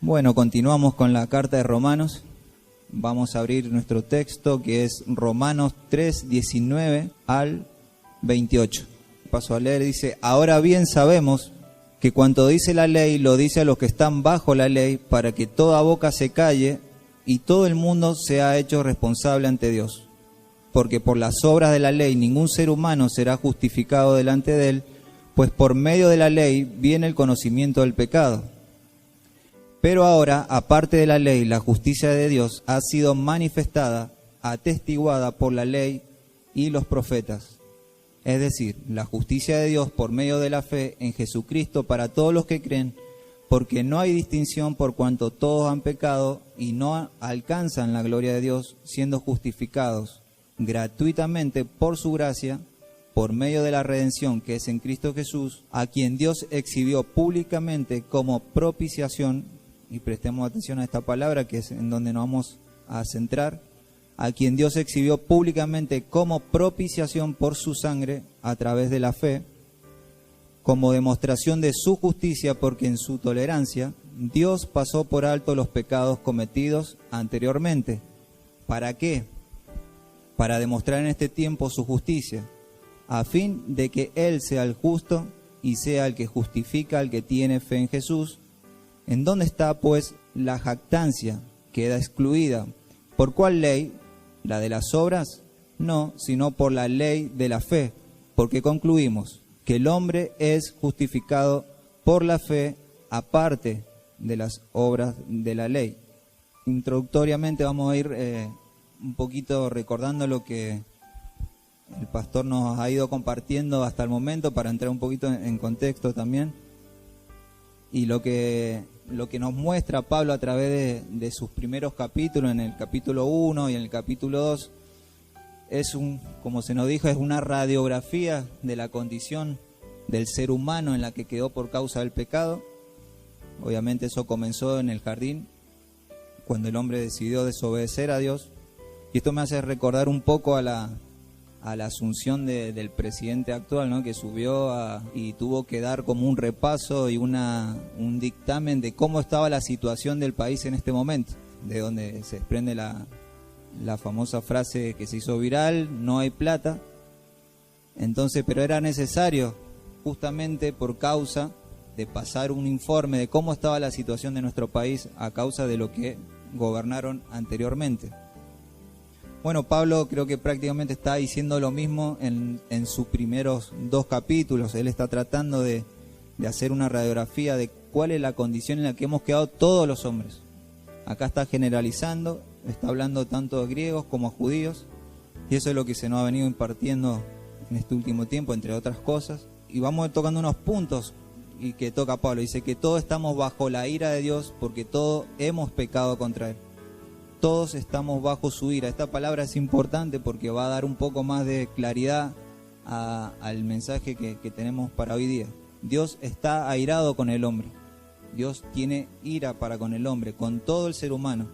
Bueno, continuamos con la carta de Romanos. Vamos a abrir nuestro texto que es Romanos 3, 19 al 28. Paso a leer, dice: Ahora bien sabemos que cuanto dice la ley, lo dice a los que están bajo la ley, para que toda boca se calle y todo el mundo sea hecho responsable ante Dios. Porque por las obras de la ley ningún ser humano será justificado delante de él, pues por medio de la ley viene el conocimiento del pecado. Pero ahora, aparte de la ley, la justicia de Dios ha sido manifestada, atestiguada por la ley y los profetas. Es decir, la justicia de Dios por medio de la fe en Jesucristo para todos los que creen, porque no hay distinción por cuanto todos han pecado y no alcanzan la gloria de Dios, siendo justificados gratuitamente por su gracia, por medio de la redención que es en Cristo Jesús, a quien Dios exhibió públicamente como propiciación. Y prestemos atención a esta palabra que es en donde nos vamos a centrar, a quien Dios exhibió públicamente como propiciación por su sangre a través de la fe, como demostración de su justicia, porque en su tolerancia Dios pasó por alto los pecados cometidos anteriormente. ¿Para qué? Para demostrar en este tiempo su justicia, a fin de que Él sea el justo y sea el que justifica al que tiene fe en Jesús. ¿En dónde está, pues, la jactancia? Queda excluida. ¿Por cuál ley? ¿La de las obras? No, sino por la ley de la fe, porque concluimos que el hombre es justificado por la fe aparte de las obras de la ley. Introductoriamente vamos a ir un poquito recordando lo que el pastor nos ha ido compartiendo hasta el momento para entrar un poquito en contexto también. Y lo que nos muestra Pablo a través de sus primeros capítulos, en el capítulo 1 y en el capítulo 2, es como se nos dijo, es una radiografía de la condición del ser humano en la que quedó por causa del pecado. Obviamente eso comenzó en el jardín, cuando el hombre decidió desobedecer a Dios. Y esto me hace recordar un poco a la asunción del presidente actual, ¿no? Que subió y tuvo que dar como un repaso y un dictamen de cómo estaba la situación del país en este momento, de donde se desprende la famosa frase que se hizo viral: no hay plata. Entonces, pero era necesario, justamente por causa de pasar un informe de cómo estaba la situación de nuestro país a causa de lo que gobernaron anteriormente. Bueno, Pablo creo que prácticamente está diciendo lo mismo en sus primeros dos capítulos. Él está tratando de hacer una radiografía de cuál es la condición en la que hemos quedado todos los hombres. Acá está generalizando, está hablando tanto de griegos como a judíos, y eso es lo que se nos ha venido impartiendo en este último tiempo, entre otras cosas. Y vamos tocando unos puntos y que toca Pablo. Dice que todos estamos bajo la ira de Dios porque todos hemos pecado contra Él. Todos estamos bajo su ira. Esta palabra es importante porque va a dar un poco más de claridad al mensaje que tenemos para hoy día. Dios está airado con el hombre. Dios tiene ira para con el hombre, con todo el ser humano.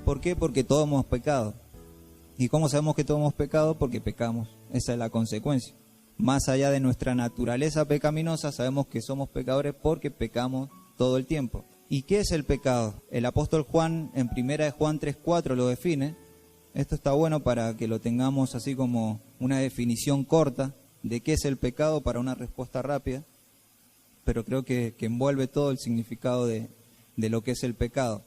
¿Por qué? Porque todos hemos pecado. ¿Y cómo sabemos que todos hemos pecado? Porque pecamos. Esa es la consecuencia. Más allá de nuestra naturaleza pecaminosa, sabemos que somos pecadores porque pecamos todo el tiempo. ¿Y qué es el pecado? El apóstol Juan, en 1 Juan 3:4 lo define. Esto está bueno para que lo tengamos así como una definición corta de qué es el pecado para una respuesta rápida, pero creo que envuelve todo el significado de lo que es el pecado.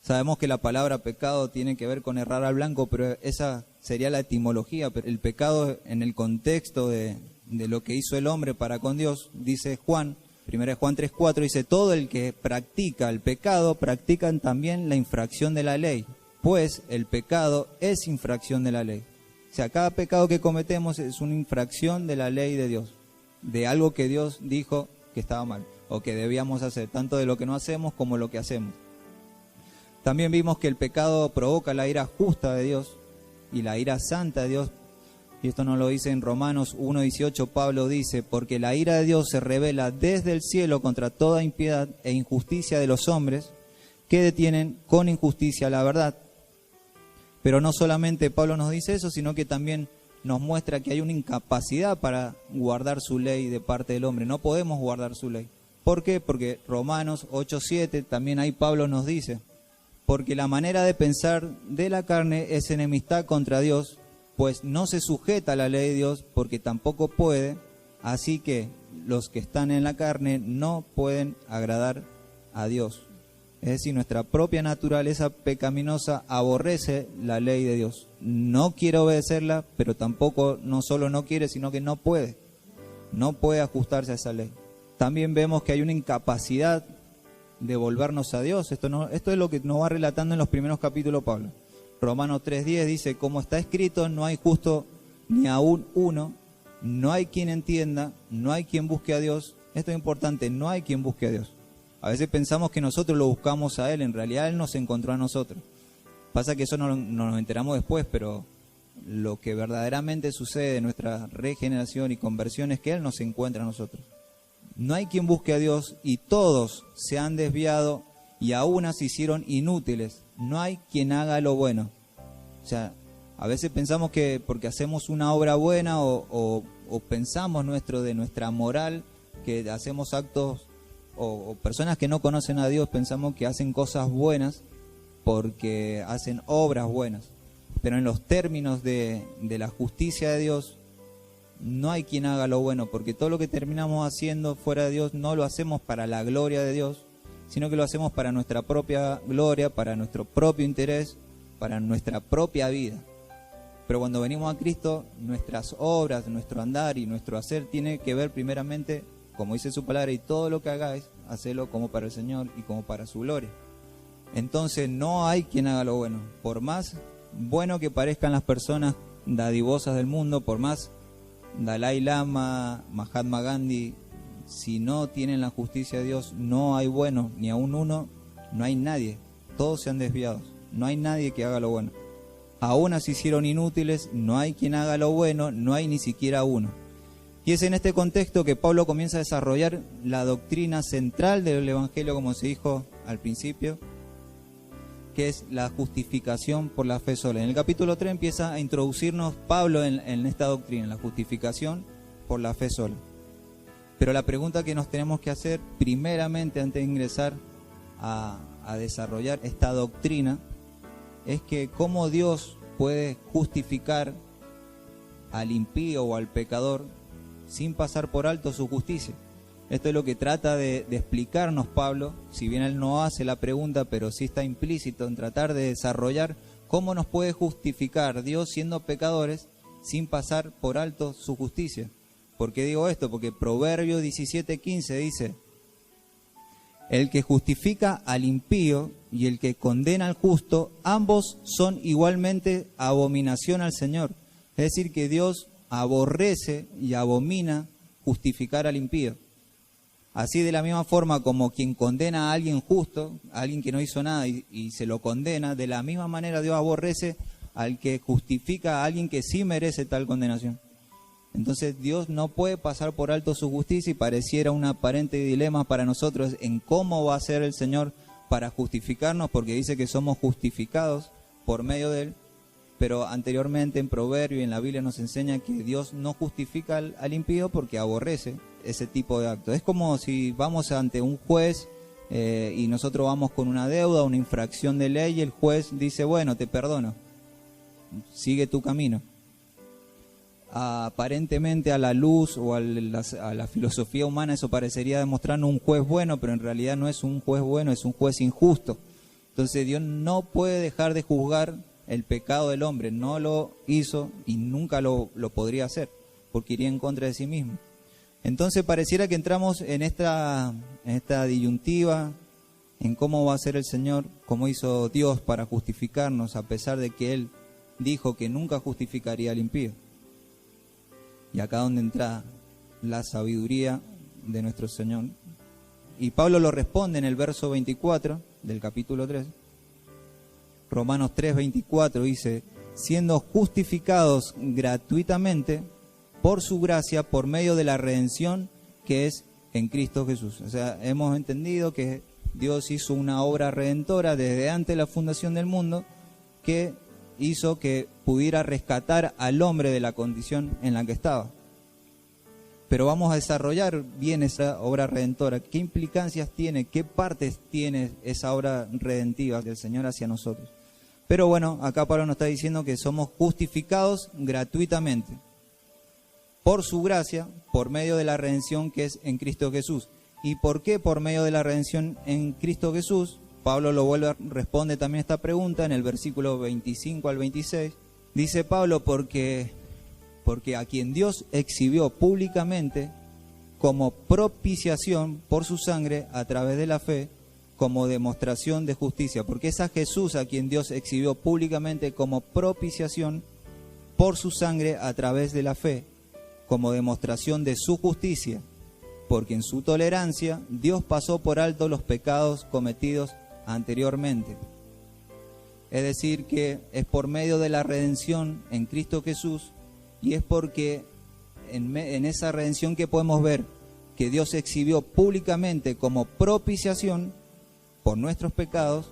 Sabemos que la palabra pecado tiene que ver con errar al blanco, pero esa sería la etimología. Pero el pecado en el contexto de lo que hizo el hombre para con Dios, dice Juan, 1 Juan 3:4, dice: todo el que practica el pecado, practican también la infracción de la ley, pues el pecado es infracción de la ley. O sea, cada pecado que cometemos es una infracción de la ley de Dios, de algo que Dios dijo que estaba mal, o que debíamos hacer, tanto de lo que no hacemos como lo que hacemos. También vimos que el pecado provoca la ira justa de Dios y la ira santa de Dios. Y esto nos lo dice en Romanos 1:18, Pablo dice: porque la ira de Dios se revela desde el cielo contra toda impiedad e injusticia de los hombres que detienen con injusticia la verdad. Pero no solamente Pablo nos dice eso, sino que también nos muestra que hay una incapacidad para guardar su ley de parte del hombre. No podemos guardar su ley. ¿Por qué? Porque Romanos 8:7, también ahí Pablo nos dice, porque la manera de pensar de la carne es enemistad contra Dios, pues no se sujeta a la ley de Dios porque tampoco puede, así que los que están en la carne no pueden agradar a Dios. Es decir, nuestra propia naturaleza pecaminosa aborrece la ley de Dios. No quiere obedecerla, pero tampoco no solo no quiere, sino que no puede. No puede ajustarse a esa ley. También vemos que hay una incapacidad de volvernos a Dios. Esto es lo que nos va relatando en los primeros capítulos Pablo. Romanos 3:10 dice, como está escrito, no hay justo ni aún uno, no hay quien entienda, no hay quien busque a Dios. Esto es importante, no hay quien busque a Dios. A veces pensamos que nosotros lo buscamos a Él, en realidad Él nos encontró a nosotros. Pasa que eso no nos enteramos después, pero lo que verdaderamente sucede en nuestra regeneración y conversión es que Él nos encuentra a nosotros. No hay quien busque a Dios y todos se han desviado y a unas se hicieron inútiles. No hay quien haga lo bueno. O sea, a veces pensamos que porque hacemos una obra buena o pensamos de nuestra moral, que hacemos actos o personas que no conocen a Dios pensamos que hacen cosas buenas porque hacen obras buenas. Pero en los términos de la justicia de Dios, no hay quien haga lo bueno, porque todo lo que terminamos haciendo fuera de Dios no lo hacemos para la gloria de Dios, sino que lo hacemos para nuestra propia gloria, para nuestro propio interés, para nuestra propia vida. Pero cuando venimos a Cristo, nuestras obras, nuestro andar y nuestro hacer tiene que ver primeramente, como dice su palabra, y todo lo que hagáis, hacedlo como para el Señor y como para su gloria. Entonces no hay quien haga lo bueno. Por más bueno que parezcan las personas dadivosas del mundo, por más Dalai Lama, Mahatma Gandhi, si no tienen la justicia de Dios, no hay bueno, ni aún uno, no hay nadie. Todos se han desviado, no hay nadie que haga lo bueno. Aún se hicieron inútiles, no hay quien haga lo bueno, no hay ni siquiera uno. Y es en este contexto que Pablo comienza a desarrollar la doctrina central del Evangelio, como se dijo al principio, que es la justificación por la fe sola. En el capítulo 3 empieza a introducirnos Pablo en esta doctrina, la justificación por la fe sola. Pero la pregunta que nos tenemos que hacer primeramente antes de ingresar a desarrollar esta doctrina es que cómo Dios puede justificar al impío o al pecador sin pasar por alto su justicia. Esto es lo que trata de explicarnos Pablo, si bien él no hace la pregunta, pero sí está implícito en tratar de desarrollar cómo nos puede justificar Dios siendo pecadores sin pasar por alto su justicia. ¿Por qué digo esto? Porque Proverbios 17:15 dice, el que justifica al impío y el que condena al justo, ambos son igualmente abominación al Señor. Es decir, que Dios aborrece y abomina justificar al impío. Así de la misma forma como quien condena a alguien justo, a alguien que no hizo nada y se lo condena, de la misma manera Dios aborrece al que justifica a alguien que sí merece tal condenación. Entonces Dios no puede pasar por alto su justicia y pareciera un aparente dilema para nosotros en cómo va a ser el Señor para justificarnos, porque dice que somos justificados por medio de Él. Pero anteriormente en Proverbio y en la Biblia nos enseña que Dios no justifica al impío porque aborrece ese tipo de actos. Es como si vamos ante un juez y nosotros vamos con una deuda, una infracción de ley, y el juez dice, bueno, te perdono, sigue tu camino. Aparentemente a la luz o a la filosofía humana eso parecería demostrarnos un juez bueno, pero en realidad no es un juez bueno, es un juez injusto. Entonces Dios no puede dejar de juzgar el pecado del hombre, no lo hizo y nunca lo podría hacer, porque iría en contra de sí mismo. Entonces pareciera que entramos en esta disyuntiva, en cómo va a ser el Señor, cómo hizo Dios para justificarnos, a pesar de que Él dijo que nunca justificaría al impío. Y acá donde entra la sabiduría de nuestro Señor. Y Pablo lo responde en el verso 24 del capítulo 3. Romanos 3:24 dice, siendo justificados gratuitamente por su gracia, por medio de la redención que es en Cristo Jesús. O sea, hemos entendido que Dios hizo una obra redentora desde antes de la fundación del mundo, que hizo que pudiera rescatar al hombre de la condición en la que estaba. Pero vamos a desarrollar bien esa obra redentora. ¿Qué implicancias tiene? ¿Qué partes tiene esa obra redentiva del Señor hacia nosotros? Pero bueno, acá Pablo nos está diciendo que somos justificados gratuitamente por su gracia, por medio de la redención que es en Cristo Jesús. ¿Y por qué por medio de la redención en Cristo Jesús? Pablo responde también esta pregunta en el versículo 25 al 26. Dice Pablo, porque a quien Dios exhibió públicamente como propiciación por su sangre a través de la fe, como demostración de justicia. Porque es a Jesús a quien Dios exhibió públicamente como propiciación por su sangre a través de la fe, como demostración de su justicia. Porque en su tolerancia Dios pasó por alto los pecados cometidos anteriormente. Es decir, que es por medio de la redención en Cristo Jesús, y es porque en esa redención que podemos ver que Dios exhibió públicamente como propiciación por nuestros pecados,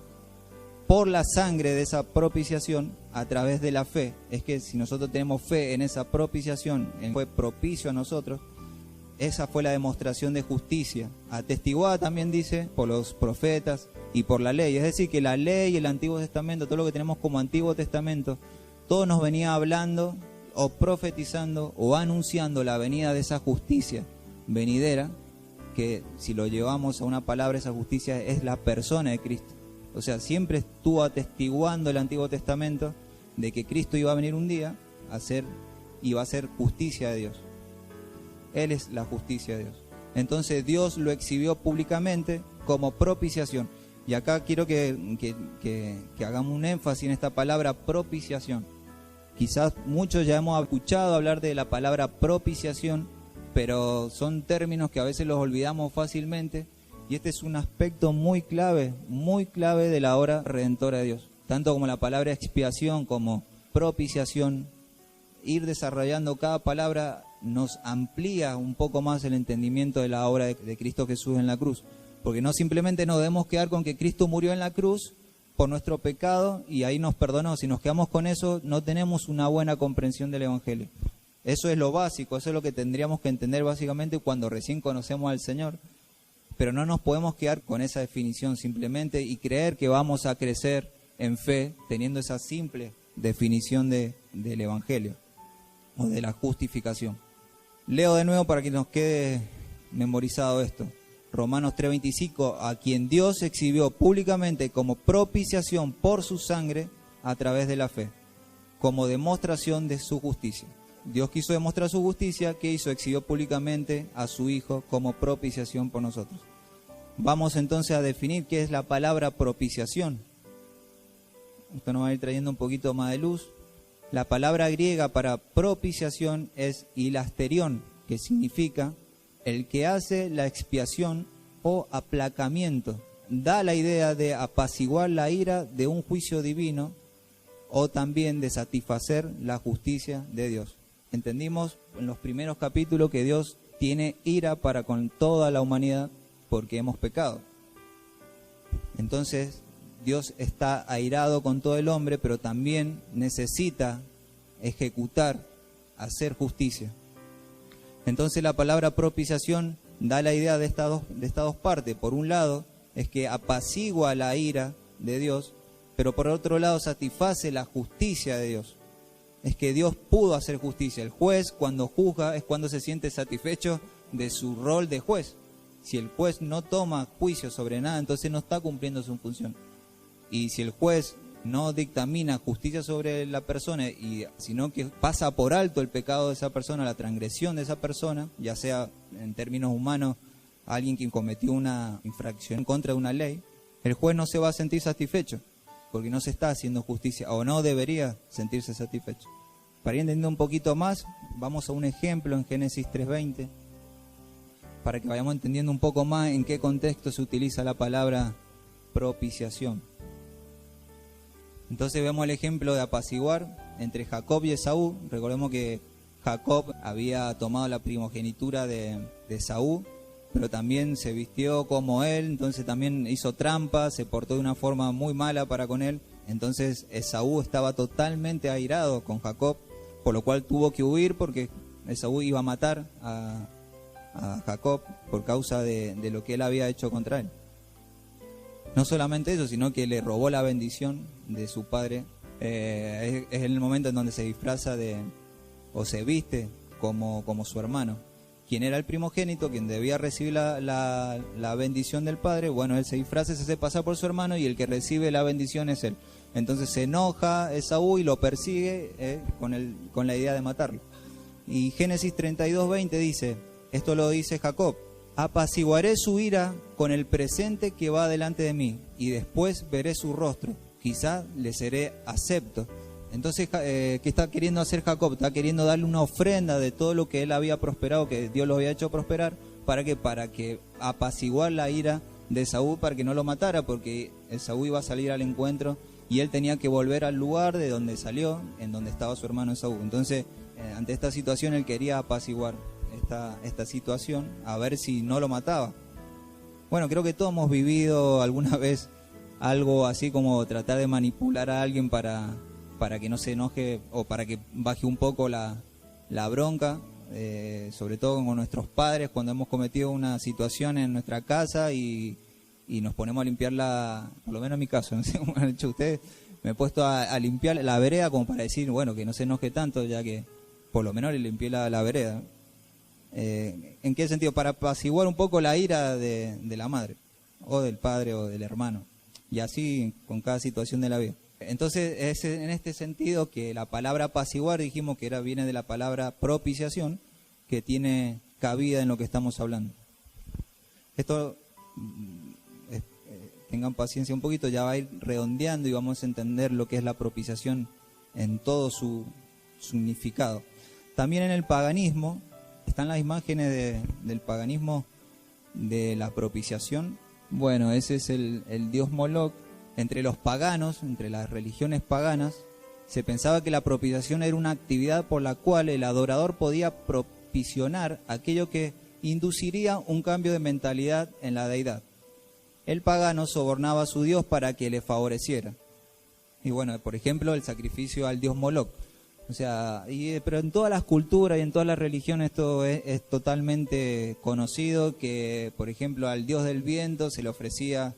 por la sangre de esa propiciación a través de la fe. Es que si nosotros tenemos fe en esa propiciación, fue propicio a nosotros, esa fue la demostración de justicia, atestiguada también dice por los profetas y por la ley. Es decir, que la ley y el Antiguo Testamento, todo lo que tenemos como Antiguo Testamento, todo nos venía hablando o profetizando o anunciando la venida de esa justicia venidera, que si lo llevamos a una palabra, esa justicia es la persona de Cristo. O sea, siempre estuvo atestiguando el Antiguo Testamento de que Cristo iba a venir un día iba a hacer justicia de Dios. Él es la justicia de Dios. Entonces Dios lo exhibió públicamente como propiciación. Y acá quiero que hagamos un énfasis en esta palabra propiciación. Quizás muchos ya hemos escuchado hablar de la palabra propiciación, pero son términos que a veces los olvidamos fácilmente. Y este es un aspecto muy clave de la obra redentora de Dios. Tanto como la palabra expiación como propiciación, ir desarrollando cada palabra nos amplía un poco más el entendimiento de la obra de Cristo Jesús en la cruz. Porque no simplemente nos debemos quedar con que Cristo murió en la cruz por nuestro pecado y ahí nos perdonó. Si nos quedamos con eso, no tenemos una buena comprensión del Evangelio. Eso es lo básico, eso es lo que tendríamos que entender básicamente cuando recién conocemos al Señor. Pero no nos podemos quedar con esa definición simplemente y creer que vamos a crecer en fe teniendo esa simple definición del Evangelio o de la justificación. Leo de nuevo para que nos quede memorizado esto. Romanos 3:25, a quien Dios exhibió públicamente como propiciación por su sangre a través de la fe, como demostración de su justicia. Dios quiso demostrar su justicia, ¿qué hizo? Exhibió públicamente a su Hijo como propiciación por nosotros. Vamos entonces a definir qué es la palabra propiciación. Esto nos va a ir trayendo un poquito más de luz. La palabra griega para propiciación es hilasterión, que significa el que hace la expiación o aplacamiento. Da la idea de apaciguar la ira de un juicio divino o también de satisfacer la justicia de Dios. Entendimos en los primeros capítulos que Dios tiene ira para con toda la humanidad porque hemos pecado. Entonces Dios está airado con todo el hombre, pero también necesita ejecutar, hacer justicia. Entonces la palabra propiciación da la idea de estas dos partes. Por un lado es que apacigua la ira de Dios, pero por otro lado satisface la justicia de Dios. Es que Dios pudo hacer justicia. El juez cuando juzga es cuando se siente satisfecho de su rol de juez. Si el juez no toma juicio sobre nada, entonces no está cumpliendo su función. Y si el juez no dictamina justicia sobre la persona, sino que pasa por alto el pecado de esa persona, la transgresión de esa persona, ya sea en términos humanos, alguien que cometió una infracción en contra de una ley, el juez no se va a sentir satisfecho, porque no se está haciendo justicia, o no debería sentirse satisfecho. Para ir entendiendo un poquito más, vamos a un ejemplo en Génesis 3:20, para que vayamos entendiendo un poco más en qué contexto se utiliza la palabra propiciación. Entonces vemos el ejemplo de apaciguar entre Jacob y Esaú. Recordemos que Jacob había tomado la primogenitura de Esaú, pero también se vistió como él, entonces también hizo trampa, se portó de una forma muy mala para con él. Entonces Esaú estaba totalmente airado con Jacob, por lo cual tuvo que huir porque Esaú iba a matar a Jacob por causa de lo que él había hecho contra él. No solamente eso, sino que le robó la bendición de su padre. Es el momento en donde se disfraza o se viste como su hermano. Quien era el primogénito, quien debía recibir la bendición del padre, bueno, él se disfraza, se hace pasar por su hermano y el que recibe la bendición es él. Entonces se enoja Esaú y lo persigue con la idea de matarlo. Y Génesis 32:20 dice, esto lo dice Jacob: apaciguaré su ira con el presente que va delante de mí, y después veré su rostro, quizá le seré acepto. Entonces, ¿qué está queriendo hacer Jacob? Está queriendo darle una ofrenda de todo lo que él había prosperado, que Dios lo había hecho prosperar. ¿Para qué? Para que apaciguar la ira de Esaú, para que no lo matara, porque Esaú iba a salir al encuentro y él tenía que volver al lugar de donde salió, en donde estaba su hermano Esaú. Entonces, ante esta situación, él quería apaciguar esta situación, a ver si no lo mataba. Bueno, creo que todos hemos vivido alguna vez algo así, como tratar de manipular a alguien para que no se enoje o para que baje un poco la bronca, sobre todo con nuestros padres, cuando hemos cometido una situación en nuestra casa y nos ponemos a limpiar por lo menos en mi caso, no sé cómo han hecho ustedes, me he puesto a limpiar la vereda como para decir, bueno, que no se enoje tanto, ya que por lo menos le limpié la vereda. ¿En qué sentido? Para apaciguar un poco la ira de la madre, o del padre, o del hermano, y así con cada situación de la vida. Entonces es en este sentido que la palabra apaciguar, dijimos que viene de la palabra propiciación, que tiene cabida en lo que estamos hablando. Esto, tengan paciencia un poquito, ya va a ir redondeando y vamos a entender lo que es la propiciación en todo su significado. También en el paganismo, están las imágenes del paganismo de la propiciación. Bueno, ese es el dios Moloch. Entre los paganos, entre las religiones paganas, se pensaba que la propiciación era una actividad por la cual el adorador podía propiciar aquello que induciría un cambio de mentalidad en la deidad. El pagano sobornaba a su dios para que le favoreciera. Y bueno, por ejemplo, el sacrificio al dios Moloch. O sea, pero en todas las culturas y en todas las religiones esto es totalmente conocido, que por ejemplo al dios del viento se le ofrecía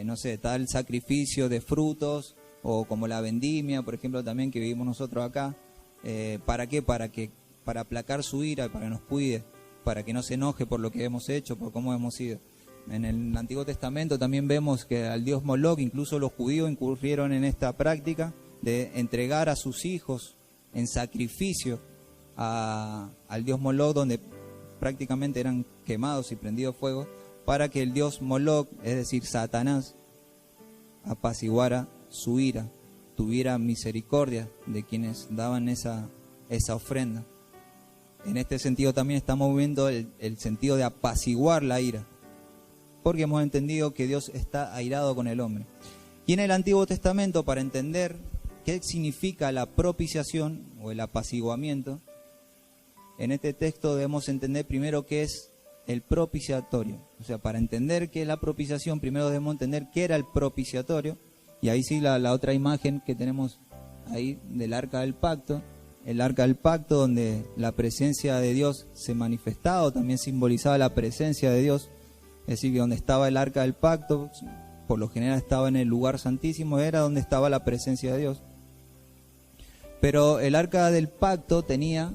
no sé, tal sacrificio de frutos, o como la vendimia, por ejemplo, también que vivimos nosotros acá. ¿Para qué? Para aplacar su ira, para que nos cuide, para que no se enoje por lo que hemos hecho, por cómo hemos sido. En el Antiguo Testamento también vemos que al dios Moloch, incluso los judíos incurrieron en esta práctica de entregar a sus hijos en sacrificio al dios Moloch, donde prácticamente eran quemados y prendidos fuego, para que el dios Moloch, es decir, Satanás, apaciguara su ira, tuviera misericordia de quienes daban esa ofrenda. En este sentido también estamos viendo el sentido de apaciguar la ira, porque hemos entendido que Dios está airado con el hombre. Y en el Antiguo Testamento, para entender qué significa la propiciación o el apaciguamiento, en este texto debemos entender primero qué es el propiciatorio. O sea, para entender qué es la propiciación, primero debemos entender qué era el propiciatorio. Y ahí sí la otra imagen que tenemos ahí del arca del pacto, el arca del pacto donde la presencia de Dios se manifestaba, o también simbolizaba la presencia de Dios. Es decir, que donde estaba el arca del pacto, por lo general estaba en el lugar santísimo, era donde estaba la presencia de Dios. Pero el arca del pacto tenía,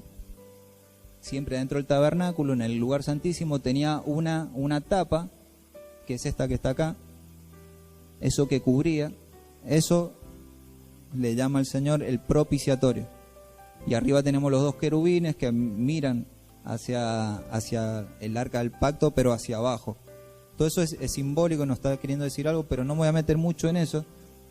siempre dentro del tabernáculo, en el lugar santísimo, tenía una tapa, que es esta que está acá, eso que cubría, eso le llama el Señor el propiciatorio. Y arriba tenemos los dos querubines que miran hacia el arca del pacto, pero hacia abajo. Todo eso es simbólico, nos está queriendo decir algo, pero no me voy a meter mucho en eso,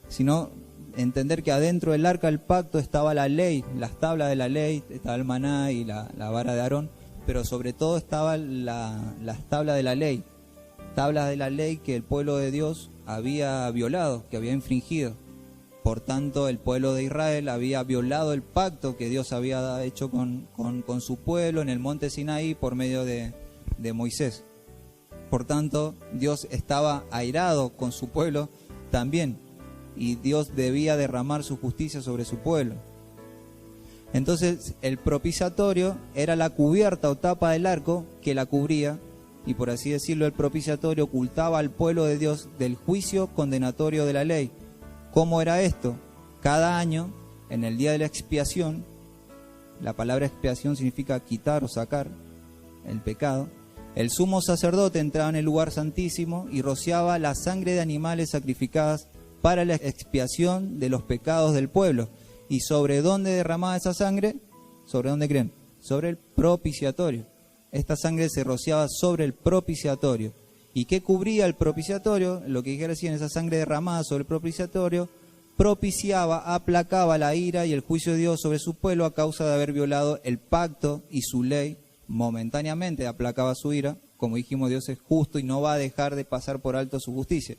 sino entender que adentro del arca del pacto estaba la ley, las tablas de la ley, estaba el maná y la vara de Aarón, pero sobre todo estaban las tablas de la ley que el pueblo de Dios había violado, que había infringido. Por tanto, el pueblo de Israel había violado el pacto que Dios había hecho con su pueblo en el monte Sinaí por medio de Moisés. Por tanto, Dios estaba airado con su pueblo también, y Dios debía derramar su justicia sobre su pueblo. Entonces el propiciatorio era la cubierta o tapa del arco que la cubría, y por así decirlo, el propiciatorio ocultaba al pueblo de Dios del juicio condenatorio de la ley. ¿Cómo era esto? Cada año, en el día de la expiación, la palabra expiación significa quitar o sacar el pecado, el sumo sacerdote entraba en el lugar santísimo y rociaba la sangre de animales sacrificadas para la expiación de los pecados del pueblo. ¿Y sobre dónde derramaba esa sangre? ¿Sobre dónde creen? Sobre el propiciatorio. Esta sangre se rociaba sobre el propiciatorio. ¿Y qué cubría el propiciatorio? Lo que dije recién, esa sangre derramada sobre el propiciatorio propiciaba, aplacaba la ira y el juicio de Dios sobre su pueblo a causa de haber violado el pacto y su ley. Momentáneamente aplacaba su ira. Como dijimos, Dios es justo y no va a dejar de pasar por alto su justicia.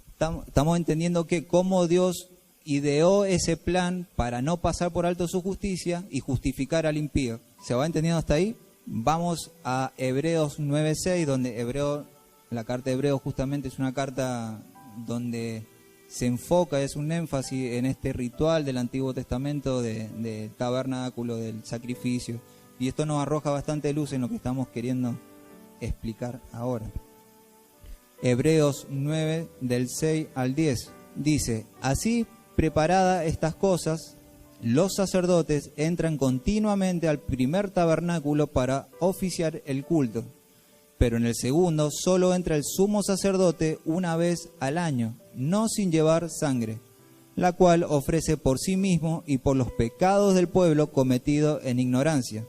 Estamos entendiendo que cómo Dios ideó ese plan para no pasar por alto su justicia y justificar al impío. ¿Se va entendiendo hasta ahí? Vamos a Hebreos 9:6, donde la carta de Hebreos justamente es una carta donde se enfoca, es un énfasis en este ritual del Antiguo Testamento del tabernáculo, del sacrificio. Y esto nos arroja bastante luz en lo que estamos queriendo explicar ahora. Hebreos 9, del 6 al 10, dice: así preparadas estas cosas, los sacerdotes entran continuamente al primer tabernáculo para oficiar el culto, pero en el segundo solo entra el sumo sacerdote una vez al año, no sin llevar sangre, la cual ofrece por sí mismo y por los pecados del pueblo cometido en ignorancia.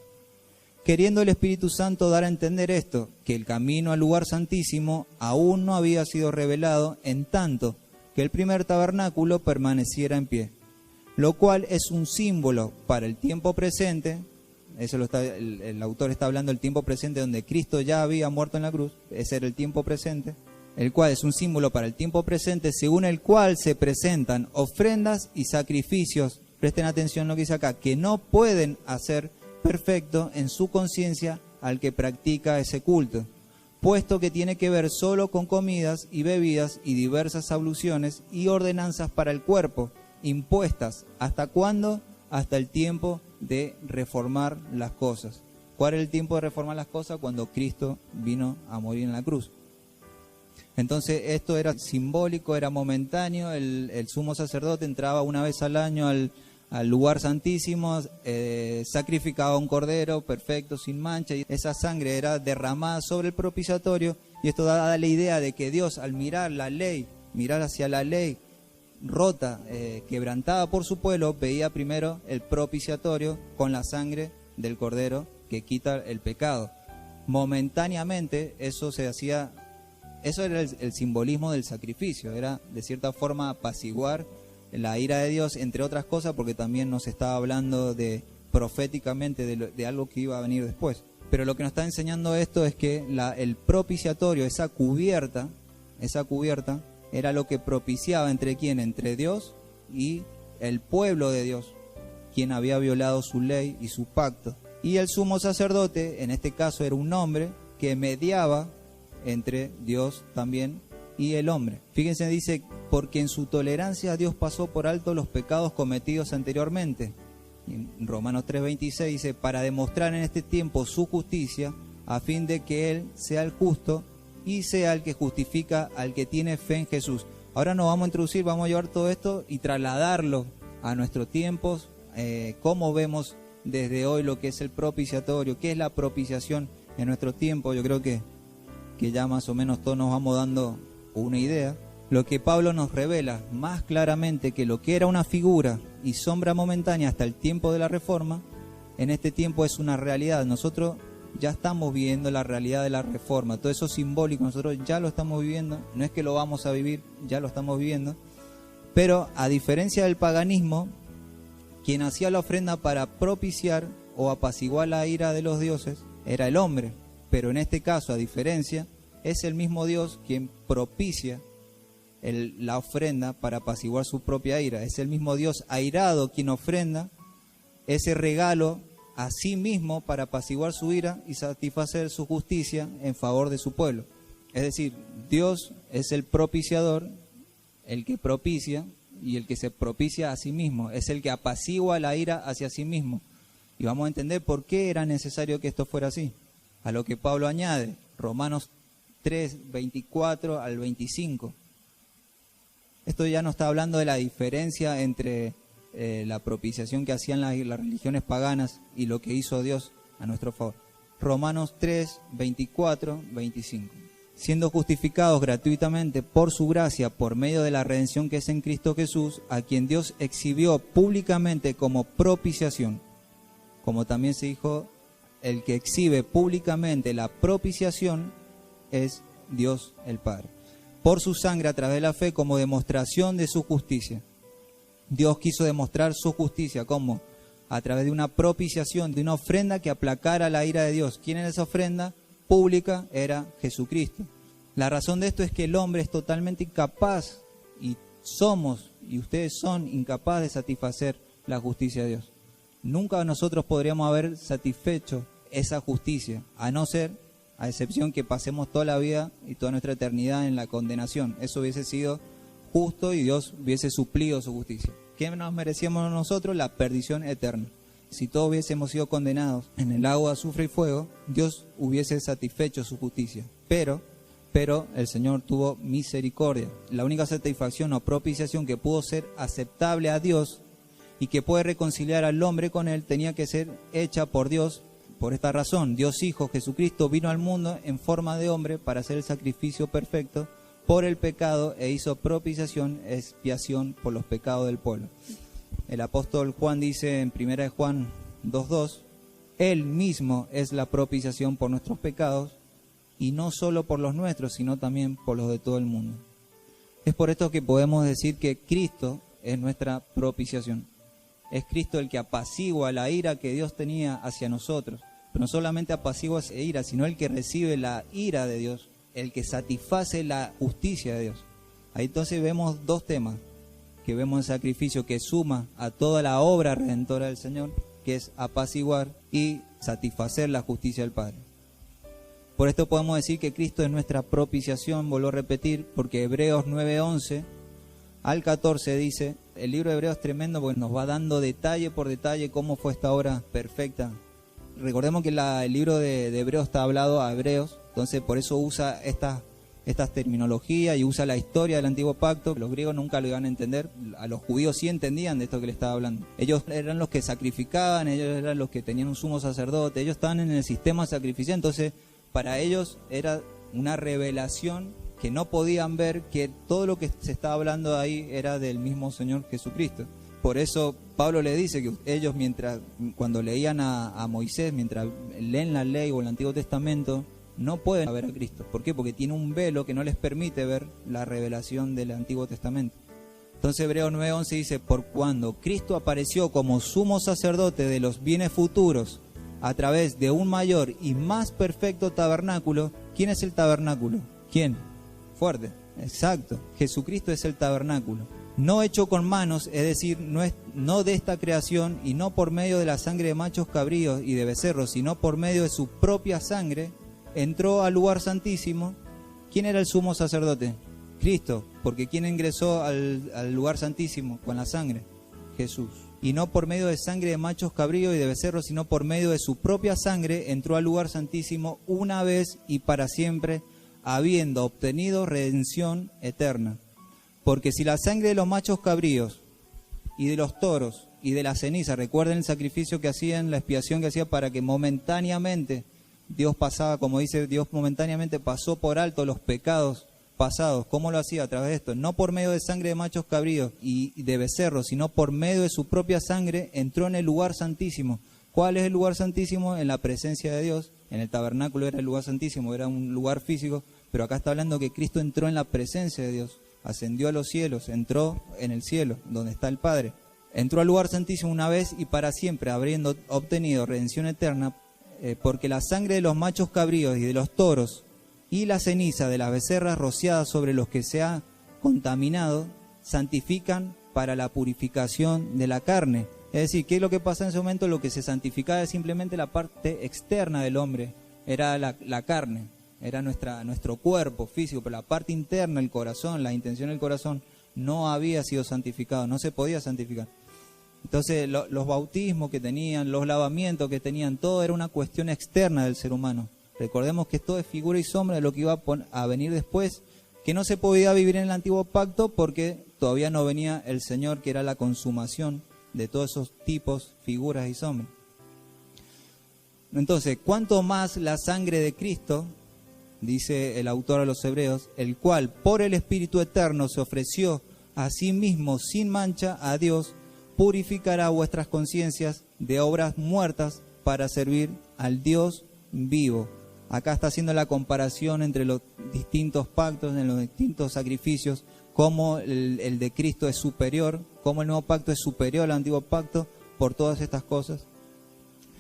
Queriendo el Espíritu Santo dar a entender esto, que el camino al lugar santísimo aún no había sido revelado, en tanto que el primer tabernáculo permaneciera en pie, lo cual es un símbolo para el tiempo presente. Eso el autor está hablando del tiempo presente donde Cristo ya había muerto en la cruz. Ese era el tiempo presente, el cual es un símbolo para el tiempo presente, según el cual se presentan ofrendas y sacrificios. Presten atención a lo que dice acá, que no pueden hacer perfecto en su conciencia al que practica ese culto, puesto que tiene que ver solo con comidas y bebidas y diversas abluciones y ordenanzas para el cuerpo, impuestas. ¿Hasta cuándo? Hasta el tiempo de reformar las cosas. ¿Cuál era el tiempo de reformar las cosas? Cuando Cristo vino a morir en la cruz. Entonces esto era simbólico, era momentáneo. El sumo sacerdote entraba una vez al año al lugar santísimo, sacrificaba un cordero perfecto, sin mancha, y esa sangre era derramada sobre el propiciatorio. Y esto da la idea de que Dios, al mirar la ley, mirar hacia la ley rota, quebrantada por su pueblo, veía primero el propiciatorio con la sangre del cordero que quita el pecado. Momentáneamente eso se hacía, eso era el simbolismo del sacrificio, era de cierta forma apaciguar la ira de Dios, entre otras cosas, porque también nos estaba hablando proféticamente de algo que iba a venir después. Pero lo que nos está enseñando esto es que el propiciatorio, esa cubierta, era lo que propiciaba entre quién, entre Dios y el pueblo de Dios, quien había violado su ley y su pacto. Y el sumo sacerdote, en este caso, era un hombre que mediaba entre Dios también y el hombre. Fíjense, dice, porque en su tolerancia Dios pasó por alto los pecados cometidos anteriormente. En Romanos 3:26 dice, para demostrar en este tiempo su justicia, a fin de que Él sea el justo y sea el que justifica al que tiene fe en Jesús. Ahora nos vamos a introducir, vamos a llevar todo esto y trasladarlo a nuestros tiempos, cómo vemos desde hoy lo que es el propiciatorio, qué es la propiciación en nuestros tiempos. Yo creo que ya más o menos todos nos vamos dando una idea. Lo que Pablo nos revela más claramente que lo que era una figura y sombra momentánea hasta el tiempo de la Reforma, en este tiempo es una realidad. Nosotros ya estamos viviendo la realidad de la Reforma, todo eso simbólico, nosotros ya lo estamos viviendo, no es que lo vamos a vivir, ya lo estamos viviendo. Pero a diferencia del paganismo, quien hacía la ofrenda para propiciar o apaciguar la ira de los dioses era el hombre, pero en este caso, a diferencia, es el mismo Dios quien propicia la ofrenda para apaciguar su propia ira. Es el mismo Dios airado quien ofrenda ese regalo a sí mismo para apaciguar su ira y satisfacer su justicia en favor de su pueblo. Es decir, Dios es el propiciador, el que propicia y el que se propicia a sí mismo, es el que apacigua la ira hacia sí mismo. Y vamos a entender por qué era necesario que esto fuera así. A lo que Pablo añade, Romanos 3, 24 al 25. Esto ya no está hablando de la diferencia entre la propiciación que hacían las religiones paganas y lo que hizo Dios a nuestro favor. Romanos 3, 24, 25. Siendo justificados gratuitamente por su gracia, por medio de la redención que es en Cristo Jesús, a quien Dios exhibió públicamente como propiciación. Como también se dijo, el que exhibe públicamente la propiciación es Dios el Padre. Por su sangre a través de la fe como demostración de su justicia. Dios quiso demostrar su justicia, ¿cómo? A través de una propiciación, de una ofrenda que aplacara la ira de Dios. ¿Quién era esa ofrenda pública? Era Jesucristo. La razón de esto es que el hombre es totalmente incapaz, y somos, y ustedes son incapaces de satisfacer la justicia de Dios. Nunca nosotros podríamos haber satisfecho esa justicia, a excepción que pasemos toda la vida y toda nuestra eternidad en la condenación. Eso hubiese sido justo y Dios hubiese suplido su justicia. ¿Qué nos merecíamos nosotros? La perdición eterna. Si todos hubiésemos sido condenados en el lago de azufre y fuego, Dios hubiese satisfecho su justicia. Pero el Señor tuvo misericordia. La única satisfacción o propiciación que pudo ser aceptable a Dios y que puede reconciliar al hombre con Él tenía que ser hecha por Dios. Por esta razón, Dios Hijo Jesucristo vino al mundo en forma de hombre para hacer el sacrificio perfecto por el pecado e hizo propiciación, expiación por los pecados del pueblo. El apóstol Juan dice en 1 Juan 2:2, Él mismo es la propiciación por nuestros pecados, y no solo por los nuestros, sino también por los de todo el mundo. Es por esto que podemos decir que Cristo es nuestra propiciación. Es Cristo el que apacigua la ira que Dios tenía hacia nosotros. Pero no solamente apacigua esa ira, sino el que recibe la ira de Dios, el que satisface la justicia de Dios. Ahí entonces vemos dos temas, que vemos el sacrificio que suma a toda la obra redentora del Señor, que es apaciguar y satisfacer la justicia del Padre. Por esto podemos decir que Cristo es nuestra propiciación, vuelvo a repetir, porque Hebreos 9:11 al 14 dice, el libro de Hebreos es tremendo porque nos va dando detalle por detalle cómo fue esta obra perfecta. Recordemos que el libro de Hebreos está hablado a hebreos, entonces por eso usa estas terminologías y usa la historia del Antiguo Pacto. Los griegos nunca lo iban a entender, a los judíos sí entendían de esto que le estaba hablando. Ellos eran los que sacrificaban, ellos eran los que tenían un sumo sacerdote, ellos estaban en el sistema sacrificial, entonces para ellos era una revelación que no podían ver, que todo lo que se estaba hablando ahí era del mismo Señor Jesucristo. Por eso Pablo le dice que ellos cuando leían a Moisés, mientras leen la ley o el Antiguo Testamento, no pueden ver a Cristo. ¿Por qué? Porque tiene un velo que no les permite ver la revelación del Antiguo Testamento. Entonces Hebreos 9:11 dice, por cuando Cristo apareció como sumo sacerdote de los bienes futuros a través de un mayor y más perfecto tabernáculo. ¿Quién es el tabernáculo? ¿Quién? Fuerte. Exacto. Jesucristo es el tabernáculo. No hecho con manos, es decir, no de esta creación y no por medio de la sangre de machos cabríos y de becerros, sino por medio de su propia sangre, entró al lugar santísimo. ¿Quién era el sumo sacerdote? Cristo, porque ¿quién ingresó al lugar santísimo con la sangre? Jesús. Y no por medio de sangre de machos cabríos y de becerros, sino por medio de su propia sangre, entró al lugar santísimo una vez y para siempre, habiendo obtenido redención eterna. Porque si la sangre de los machos cabríos y de los toros y de la ceniza, recuerden el sacrificio que hacían, la expiación que hacía para que momentáneamente Dios pasaba, como dice, Dios momentáneamente pasó por alto los pecados pasados. ¿Cómo lo hacía? A través de esto. No por medio de sangre de machos cabríos y de becerros, sino por medio de su propia sangre entró en el lugar santísimo. ¿Cuál es el lugar santísimo? En la presencia de Dios. En el tabernáculo era el lugar santísimo, era un lugar físico, pero acá está hablando que Cristo entró en la presencia de Dios. Ascendió a los cielos, entró en el cielo, donde está el Padre. Entró al lugar santísimo una vez y para siempre, habiendo obtenido redención eterna, porque la sangre de los machos cabríos y de los toros y la ceniza de las becerras rociadas sobre los que se ha contaminado, santifican para la purificación de la carne. Es decir, ¿qué es lo que pasa en ese momento? Lo que se santificaba es simplemente la parte externa del hombre, era la carne. Era nuestro cuerpo físico, pero la parte interna, el corazón, la intención del corazón, no había sido santificado, no se podía santificar. Entonces los bautismos que tenían, los lavamientos que tenían, todo era una cuestión externa del ser humano. Recordemos que esto es figura y sombra de lo que iba a venir después, que no se podía vivir en el antiguo pacto porque todavía no venía el Señor, que era la consumación de todos esos tipos, figuras y sombras. Entonces, ¿cuánto más la sangre de Cristo, dice el autor a los Hebreos, el cual por el Espíritu Eterno se ofreció a sí mismo sin mancha a Dios, purificará vuestras conciencias de obras muertas para servir al Dios vivo? Acá está haciendo la comparación entre los distintos pactos, en los distintos sacrificios, cómo el de Cristo es superior, cómo el nuevo pacto es superior al antiguo pacto por todas estas cosas.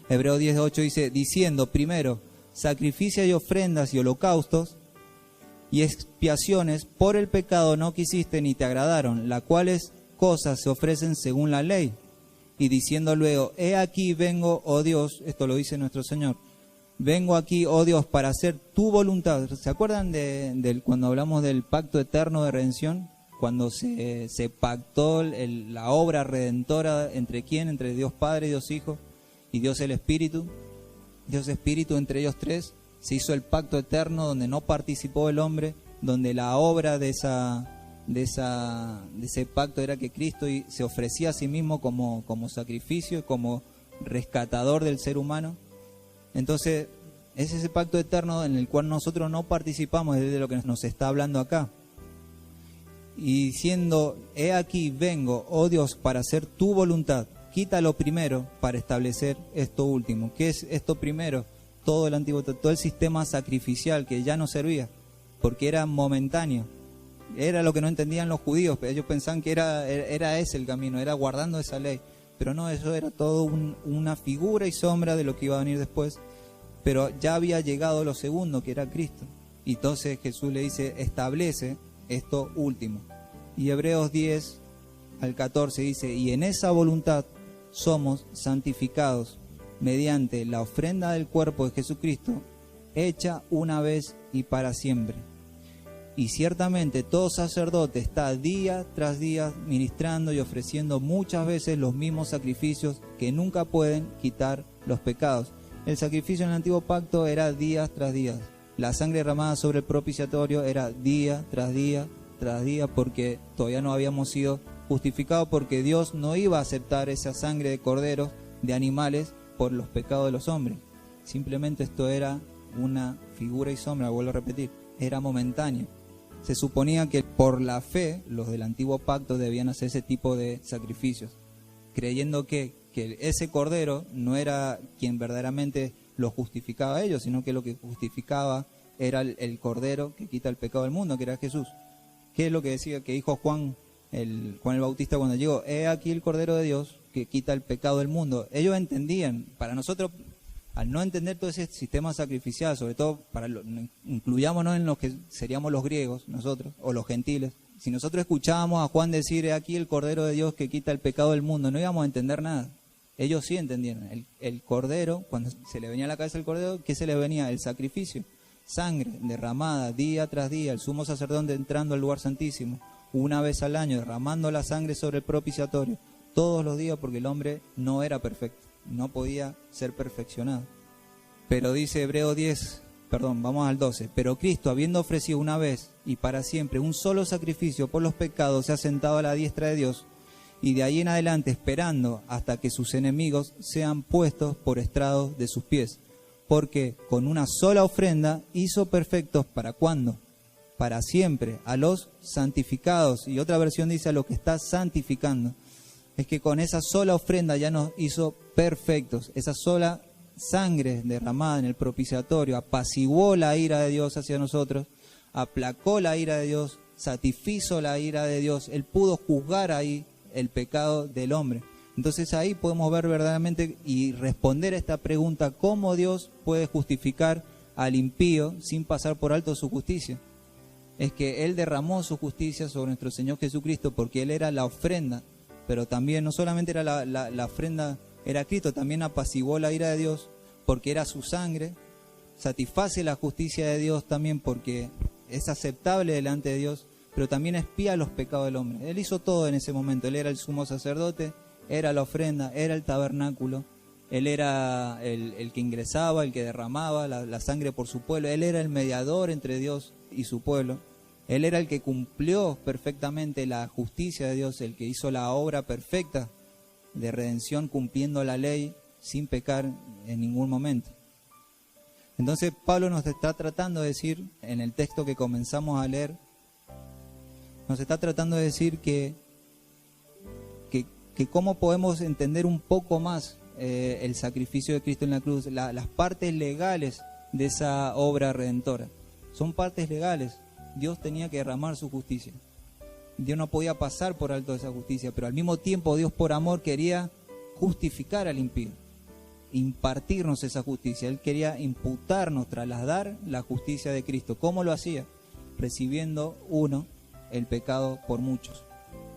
Hebreos 10:8 dice, diciendo primero, sacrificio y ofrendas y holocaustos y expiaciones por el pecado no quisiste ni te agradaron, las cuales cosas se ofrecen según la ley. Y diciendo luego, he aquí vengo, oh Dios, esto lo dice nuestro Señor, vengo aquí, oh Dios, para hacer tu voluntad. ¿Se acuerdan cuando hablamos del pacto eterno de redención? Cuando se pactó la obra redentora entre quién, entre Dios Padre, Dios Hijo y Dios el Espíritu. Dios Espíritu, entre ellos tres, se hizo el pacto eterno donde no participó el hombre, donde la obra de ese pacto era que Cristo se ofrecía a sí mismo como sacrificio, como rescatador del ser humano. Entonces, es ese pacto eterno en el cual nosotros no participamos, es de lo que nos está hablando acá. Y diciendo, he aquí vengo, oh Dios, para hacer tu voluntad. Quita lo primero para establecer esto último. ¿Qué es esto primero? Todo el antiguo, todo el sistema sacrificial que ya no servía, porque era momentáneo. Era lo que no entendían los judíos. Ellos pensaban que era ese el camino, era guardando esa ley. Pero no, eso era todo una figura y sombra de lo que iba a venir después. Pero ya había llegado lo segundo, que era Cristo. Y entonces Jesús le dice, establece esto último. Y Hebreos 10:14 dice, y en esa voluntad somos santificados mediante la ofrenda del cuerpo de Jesucristo, hecha una vez y para siempre. Y ciertamente todo sacerdote está día tras día ministrando y ofreciendo muchas veces los mismos sacrificios que nunca pueden quitar los pecados. El sacrificio en el antiguo pacto era día tras día. La sangre derramada sobre el propiciatorio era día tras día tras día, porque todavía no habíamos sido justificados, porque Dios no iba a aceptar esa sangre de corderos, de animales, por los pecados de los hombres. Simplemente esto era una figura y sombra, vuelvo a repetir, era momentáneo. Se suponía que por la fe los del antiguo pacto debían hacer ese tipo de sacrificios, creyendo que ese cordero no era quien verdaderamente los justificaba a ellos, sino que lo que justificaba era el cordero que quita el pecado del mundo, que era Jesús. ¿Qué es lo que decía, que dijo Juan el Bautista cuando llegó? He aquí el cordero de Dios que quita el pecado del mundo. Ellos entendían. Para nosotros, al no entender todo ese sistema sacrificial, sobre todo incluyámonos en los que seríamos los griegos, nosotros, o los gentiles, si nosotros escuchábamos a Juan decir, he aquí el cordero de Dios que quita el pecado del mundo, no íbamos a entender nada. Ellos sí entendieron. El cordero, cuando se le venía a la cabeza el cordero, ¿qué se le venía? El sacrificio. Sangre derramada día tras día, el sumo sacerdote entrando al lugar santísimo, una vez al año, derramando la sangre sobre el propiciatorio, todos los días, porque el hombre no era perfecto, no podía ser perfeccionado. Pero dice Hebreos 12, pero Cristo, habiendo ofrecido una vez y para siempre un solo sacrificio por los pecados, se ha sentado a la diestra de Dios, y de ahí en adelante esperando hasta que sus enemigos sean puestos por estrados de sus pies. Porque con una sola ofrenda hizo perfectos, ¿para cuándo? Para siempre, a los santificados. Y otra versión dice a los que está santificando. Es que con esa sola ofrenda ya nos hizo perfectos. Esa sola sangre derramada en el propiciatorio apaciguó la ira de Dios hacia nosotros, aplacó la ira de Dios, satisfizo la ira de Dios. Él pudo juzgar ahí el pecado del hombre. Entonces ahí podemos ver verdaderamente y responder a esta pregunta, ¿cómo Dios puede justificar al impío sin pasar por alto su justicia? Es que Él derramó su justicia sobre nuestro Señor Jesucristo porque Él era la ofrenda, pero también no solamente era la ofrenda, era Cristo, también apaciguó la ira de Dios porque era su sangre, satisface la justicia de Dios también porque es aceptable delante de Dios, pero también expía los pecados del hombre. Él hizo todo en ese momento. Él era el sumo sacerdote, era la ofrenda, era el tabernáculo. Él era el que ingresaba, el que derramaba la sangre por su pueblo. Él era el mediador entre Dios y su pueblo. Él era el que cumplió perfectamente la justicia de Dios, el que hizo la obra perfecta de redención cumpliendo la ley sin pecar en ningún momento. Entonces Pablo nos está tratando de decir, en el texto que comenzamos a leer, nos está tratando de decir que cómo podemos entender un poco más el sacrificio de Cristo en la cruz, las partes legales de esa obra redentora. Son partes legales. Dios tenía que derramar su justicia. Dios no podía pasar por alto esa justicia, pero al mismo tiempo Dios por amor quería justificar al impío, impartirnos esa justicia. Él quería imputarnos, trasladar la justicia de Cristo. ¿Cómo lo hacía? Recibiendo uno el pecado por muchos.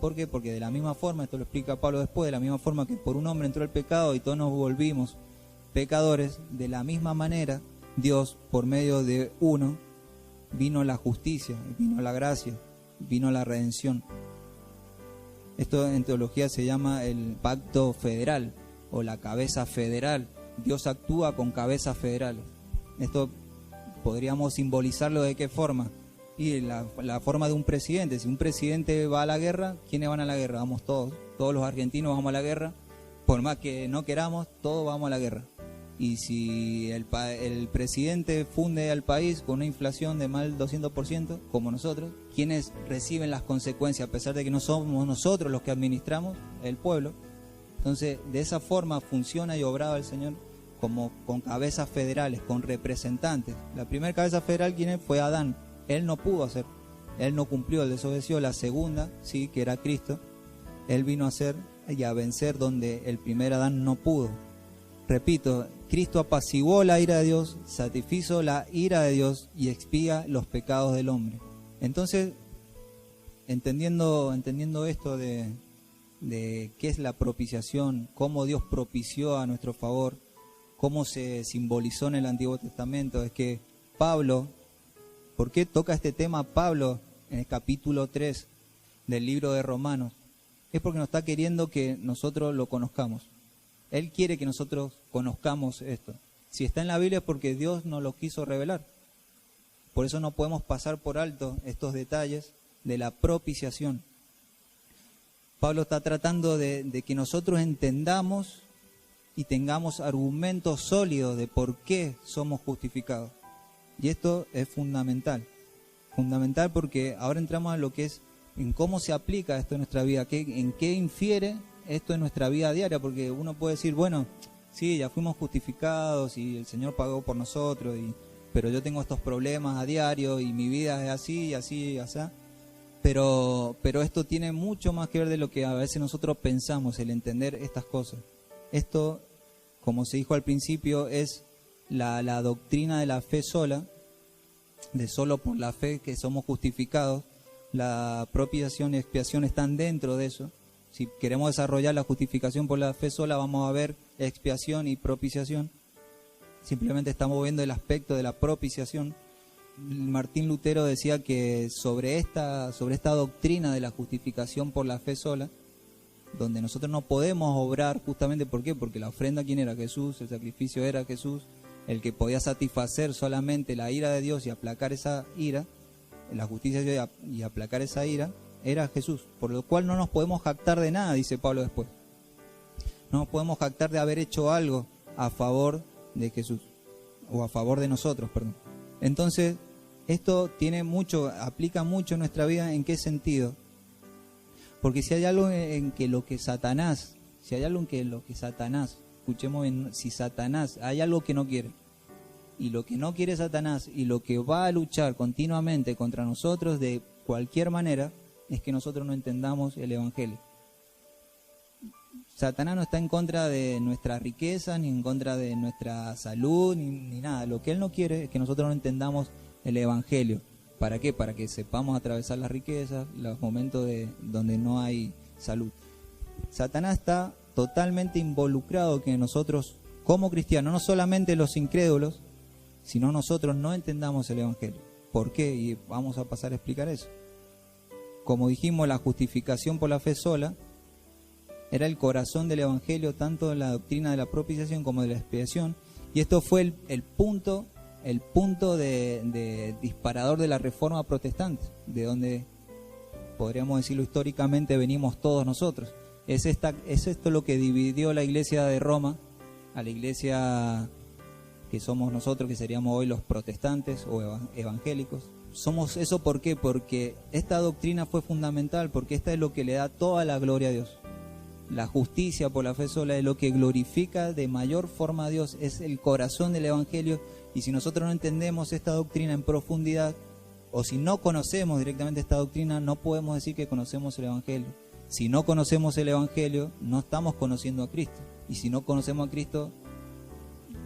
¿Por qué? Porque de la misma forma, esto lo explica Pablo después, de la misma forma que por un hombre entró el pecado y todos nos volvimos pecadores, de la misma manera Dios por medio de uno vino la justicia, vino la gracia, vino la redención. Esto en teología se llama el pacto federal o la cabeza federal. Dios actúa con cabezas federales. Esto podríamos simbolizarlo de qué forma. Y la forma de un presidente. Si un presidente va a la guerra, ¿quiénes van a la guerra? Vamos todos. Todos los argentinos vamos a la guerra. Por más que no queramos, todos vamos a la guerra. Y si el presidente funde al país con una inflación de más del 200%, como nosotros, ¿quiénes reciben las consecuencias? A pesar de que no somos nosotros los que administramos, el pueblo. Entonces, de esa forma funciona y obraba el Señor como con cabezas federales, con representantes. La primera cabeza federal, ¿quién es? Fue Adán. Él no pudo hacer, él no cumplió, él desobedeció. La segunda, sí, que era Cristo, él vino a hacer y a vencer donde el primer Adán no pudo. Repito, Cristo apaciguó la ira de Dios, satisfizo la ira de Dios y expía los pecados del hombre. Entonces, entendiendo esto de qué es la propiciación, cómo Dios propició a nuestro favor, cómo se simbolizó en el Antiguo Testamento, es que Pablo, ¿por qué toca este tema Pablo en el capítulo 3 del libro de Romanos? Es porque nos está queriendo que nosotros lo conozcamos. Él quiere que nosotros conozcamos esto. Si está en la Biblia es porque Dios nos lo quiso revelar. Por eso no podemos pasar por alto estos detalles de la propiciación. Pablo está tratando de que nosotros entendamos y tengamos argumentos sólidos de por qué somos justificados. Y esto es fundamental. Fundamental porque ahora entramos a lo que es en cómo se aplica esto en nuestra vida, en qué infiere esto en nuestra vida diaria, porque uno puede decir, bueno, sí, ya fuimos justificados y el Señor pagó por nosotros, pero yo tengo estos problemas a diario y mi vida es así y así y así. Pero esto tiene mucho más que ver de lo que a veces nosotros pensamos, el entender estas cosas. Esto, como se dijo al principio, es la doctrina de la fe sola, de solo por la fe que somos justificados. La propiciación y expiación están dentro de eso. Si queremos desarrollar la justificación por la fe sola, vamos a ver expiación y propiciación. Simplemente estamos viendo el aspecto de la propiciación. Martín Lutero decía que sobre esta doctrina de la justificación por la fe sola, donde nosotros no podemos obrar, justamente ¿por qué? Porque la ofrenda, ¿quién era? Jesús, el sacrificio era Jesús, el que podía satisfacer solamente la ira de Dios y aplacar esa ira, la justicia de Dios y aplacar esa ira, era Jesús, por lo cual no nos podemos jactar de nada, dice Pablo después. No nos podemos jactar de haber hecho algo a favor de Jesús, o a favor de nosotros, perdón. Entonces, esto aplica mucho en nuestra vida. ¿En qué sentido? Porque si hay algo en que lo que Satanás, escuchemos bien, si Satanás, hay algo que no quiere, y lo que no quiere Satanás, y lo que va a luchar continuamente contra nosotros de cualquier manera, es que nosotros no entendamos el Evangelio. Satanás no está en contra de nuestra riqueza, ni en contra de nuestra salud, ni nada. Lo que él no quiere es que nosotros no entendamos el Evangelio. ¿Para qué? Para que sepamos atravesar las riquezas, los momentos donde no hay salud. Satanás está totalmente involucrado que nosotros, como cristianos, no solamente los incrédulos, sino nosotros no entendamos el Evangelio. ¿Por qué? Y vamos a pasar a explicar eso. como dijimos, la justificación por la fe sola era el corazón del Evangelio, tanto de la doctrina de la propiciación como de la expiación, y esto fue el punto de disparador de la Reforma protestante, de donde, podríamos decirlo históricamente, venimos todos nosotros. Es esto lo que dividió la iglesia de Roma a la iglesia que somos nosotros, que seríamos hoy los protestantes o evangélicos. Somos eso, ¿por qué? Porque esta doctrina fue fundamental, porque esta es lo que le da toda la gloria a Dios. La justicia por la fe sola es lo que glorifica de mayor forma a Dios, es el corazón del Evangelio, y si nosotros no entendemos esta doctrina en profundidad, o si no conocemos directamente esta doctrina, no podemos decir que conocemos el Evangelio. Si no conocemos el Evangelio, no estamos conociendo a Cristo, y si no conocemos a Cristo,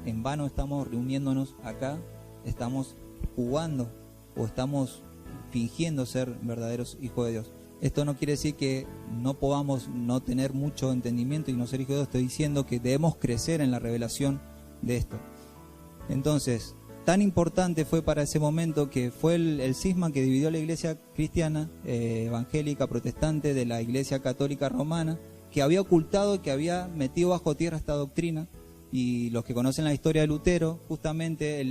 en vano estamos reuniéndonos acá, estamos jugando o estamos fingiendo ser verdaderos hijos de Dios. Esto no quiere decir que no podamos no tener mucho entendimiento y no ser hijos de Dios. Estoy diciendo que debemos crecer en la revelación de esto. Entonces, tan importante fue para ese momento que fue el cisma que dividió la iglesia cristiana, evangélica, protestante, de la iglesia católica romana, que había ocultado, que había metido bajo tierra esta doctrina. Y los que conocen la historia de Lutero, justamente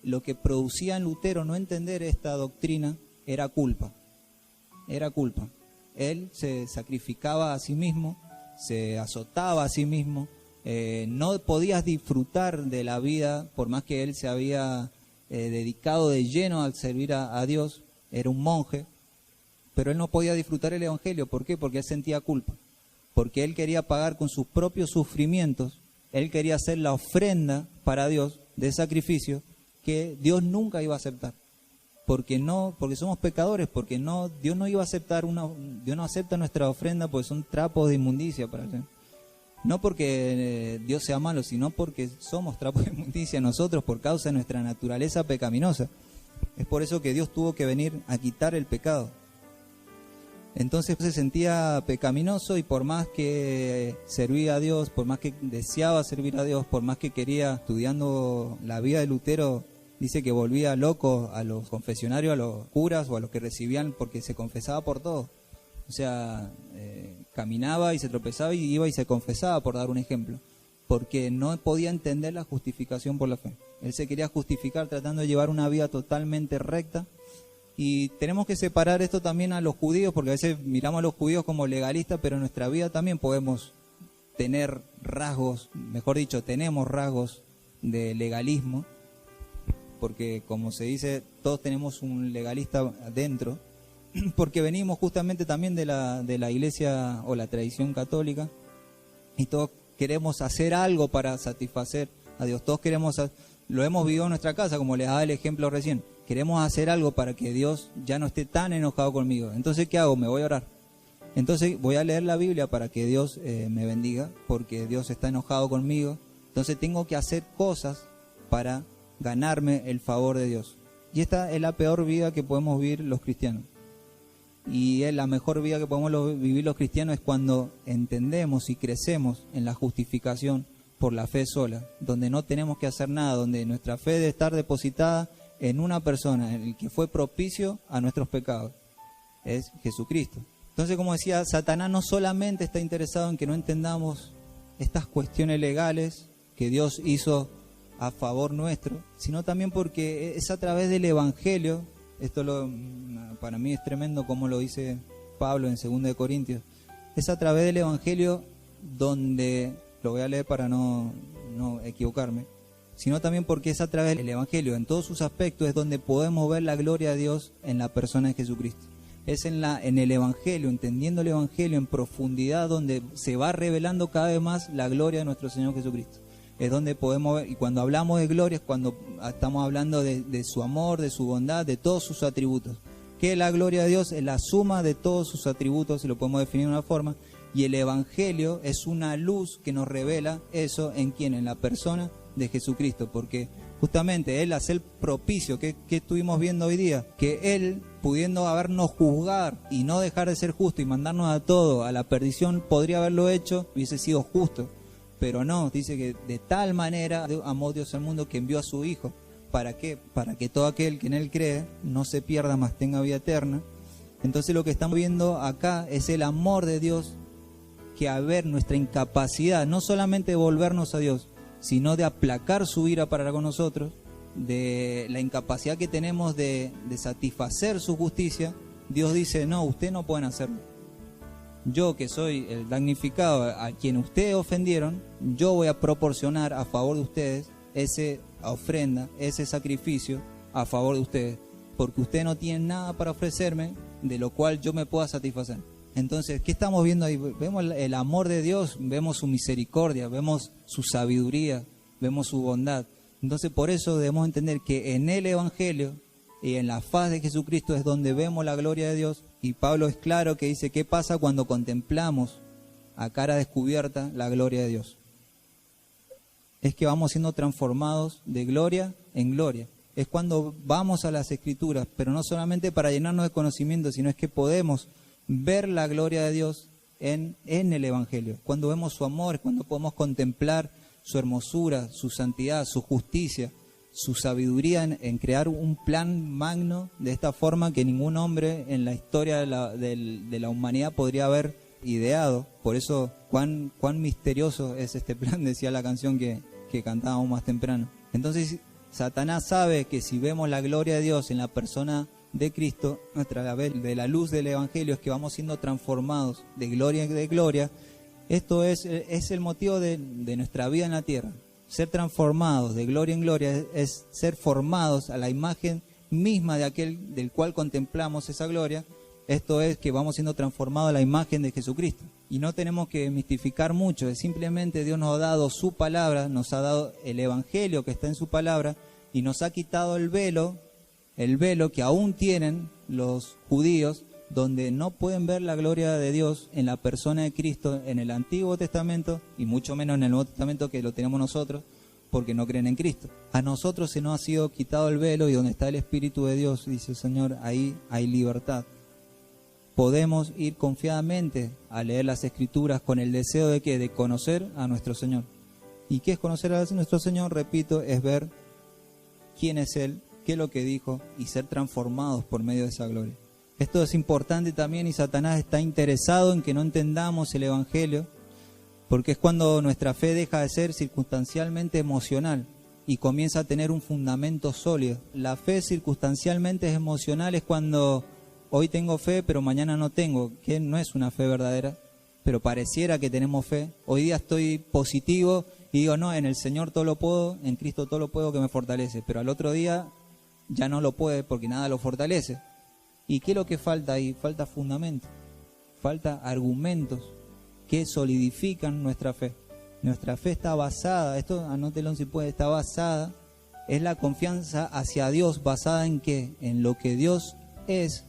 lo que producía en Lutero no entender esta doctrina era culpa. Era culpa. Él se sacrificaba a sí mismo, se azotaba a sí mismo, no podías disfrutar de la vida, por más que él se había dedicado de lleno al servir a Dios, era un monje, pero él no podía disfrutar el Evangelio. ¿Por qué? Porque él sentía culpa, porque él quería pagar con sus propios sufrimientos, él quería hacer la ofrenda para Dios de sacrificio que Dios nunca iba a aceptar. Porque somos pecadores, porque Dios no iba a aceptar Dios no acepta nuestra ofrenda porque son trapos de inmundicia para él. No porque Dios sea malo, sino porque somos trapos de inmundicia nosotros por causa de nuestra naturaleza pecaminosa. Es por eso que Dios tuvo que venir a quitar el pecado. Entonces se sentía pecaminoso, y por más que servía a Dios, por más que deseaba servir a Dios, por más que quería, estudiando la vida de Lutero, dice que volvía loco a los confesionarios, a los curas o a los que recibían, porque se confesaba por todo. O sea, caminaba y se tropezaba y iba y se confesaba, por dar un ejemplo, porque no podía entender la justificación por la fe. Él se quería justificar tratando de llevar una vida totalmente recta. Y tenemos que separar esto también a los judíos, porque a veces miramos a los judíos como legalistas, pero en nuestra vida también podemos tener rasgos, mejor dicho, tenemos rasgos de legalismo, porque como se dice, todos tenemos un legalista dentro, porque venimos justamente también de la iglesia o la tradición católica, y todos queremos hacer algo para satisfacer a Dios. Todos lo hemos vivido en nuestra casa, como les daba el ejemplo recién. Queremos hacer algo para que Dios ya no esté tan enojado conmigo. Entonces, ¿qué hago? Me voy a orar. Entonces voy a leer la Biblia para que Dios me bendiga, porque Dios está enojado conmigo. Entonces tengo que hacer cosas para ganarme el favor de Dios. Y esta es la peor vida que podemos vivir los cristianos. Y es la mejor vida que podemos vivir los cristianos es cuando entendemos y crecemos en la justificación por la fe sola, donde no tenemos que hacer nada, donde nuestra fe debe estar depositada en una persona, en el que fue propicio a nuestros pecados, es Jesucristo. Entonces, como decía, Satanás no solamente está interesado en que no entendamos estas cuestiones legales que Dios hizo a favor nuestro, sino también porque es a través del Evangelio. Para mí es tremendo como lo dice Pablo en 2 Corintios. Es a través del Evangelio donde, lo voy a leer para no equivocarme, sino también porque es a través del Evangelio, en todos sus aspectos, es donde podemos ver la gloria de Dios en la persona de Jesucristo. Es en el Evangelio, entendiendo el Evangelio en profundidad, donde se va revelando cada vez más la gloria de nuestro Señor Jesucristo. Es donde podemos ver, y cuando hablamos de gloria es cuando estamos hablando de su amor, de su bondad, de todos sus atributos. Que la gloria de Dios es la suma de todos sus atributos, si lo podemos definir de una forma, y el Evangelio es una luz que nos revela eso en quién, en la persona de Jesucristo, porque justamente Él hace el propicio que estuvimos viendo hoy día, que Él, pudiendo habernos juzgar y no dejar de ser justo y mandarnos a todo a la perdición, podría haberlo hecho, hubiese sido justo, pero no, dice que de tal manera amó Dios al mundo que envió a su Hijo. ¿Para qué? Para que todo aquel que en Él cree no se pierda, mas tenga vida eterna. Entonces lo que estamos viendo acá es el amor de Dios, que a ver nuestra incapacidad, no solamente de volvernos a Dios, sino de aplacar su ira para con nosotros, de la incapacidad que tenemos de satisfacer su justicia. Dios dice, no, ustedes no pueden hacerlo. Yo, que soy el damnificado, a quien ustedes ofendieron, yo voy a proporcionar a favor de ustedes esa ofrenda, ese sacrificio a favor de ustedes, porque ustedes no tienen nada para ofrecerme de lo cual yo me pueda satisfacer. Entonces, ¿qué estamos viendo ahí? Vemos el amor de Dios, vemos su misericordia, vemos su sabiduría, vemos su bondad. Entonces, por eso debemos entender que en el Evangelio y en la faz de Jesucristo es donde vemos la gloria de Dios. Y Pablo es claro que dice, ¿qué pasa cuando contemplamos a cara descubierta la gloria de Dios? Es que vamos siendo transformados de gloria en gloria. Es cuando vamos a las Escrituras, pero no solamente para llenarnos de conocimiento, sino es que podemos ver la gloria de Dios en el Evangelio. Cuando vemos su amor, cuando podemos contemplar su hermosura, su santidad, su justicia, su sabiduría en crear un plan magno de esta forma que ningún hombre en la historia de la humanidad podría haber ideado. Por eso, cuán misterioso es este plan, decía la canción que cantábamos más temprano. Entonces, Satanás sabe que si vemos la gloria de Dios en la persona de Cristo, a través de la luz del Evangelio, es que vamos siendo transformados de gloria en gloria. Esto es el motivo de nuestra vida en la tierra. Ser transformados de gloria en gloria es ser formados a la imagen misma de aquel del cual contemplamos esa gloria. Esto es que vamos siendo transformados a la imagen de Jesucristo. Y no tenemos que mistificar mucho, es simplemente Dios nos ha dado su palabra, nos ha dado el Evangelio que está en su palabra y nos ha quitado el velo que aún tienen los judíos, donde no pueden ver la gloria de Dios en la persona de Cristo en el Antiguo Testamento y mucho menos en el Nuevo Testamento, que lo tenemos nosotros, porque no creen en Cristo. A nosotros se nos ha sido quitado el velo y donde está el Espíritu de Dios, dice el Señor, ahí hay libertad. Podemos ir confiadamente a leer las Escrituras con el deseo de ¿qué? De conocer a nuestro Señor. ¿Y qué es conocer a nuestro Señor? Repito, es ver quién es Él, qué es lo que dijo y ser transformados por medio de esa gloria. Esto es importante también y Satanás está interesado en que no entendamos el Evangelio, porque es cuando nuestra fe deja de ser circunstancialmente emocional y comienza a tener un fundamento sólido. La fe circunstancialmente emocional es cuando hoy tengo fe pero mañana no tengo, que no es una fe verdadera, pero pareciera que tenemos fe. Hoy día estoy positivo y digo, no, en el Señor todo lo puedo, en Cristo todo lo puedo que me fortalece, pero al otro día ya no lo puede porque nada lo fortalece. ¿Y qué es lo que falta ahí? Falta fundamento, falta argumentos que solidifican nuestra fe. Nuestra fe está basada, esto anótelo si puede, está basada, es la confianza hacia Dios, basada en qué, en lo que Dios es,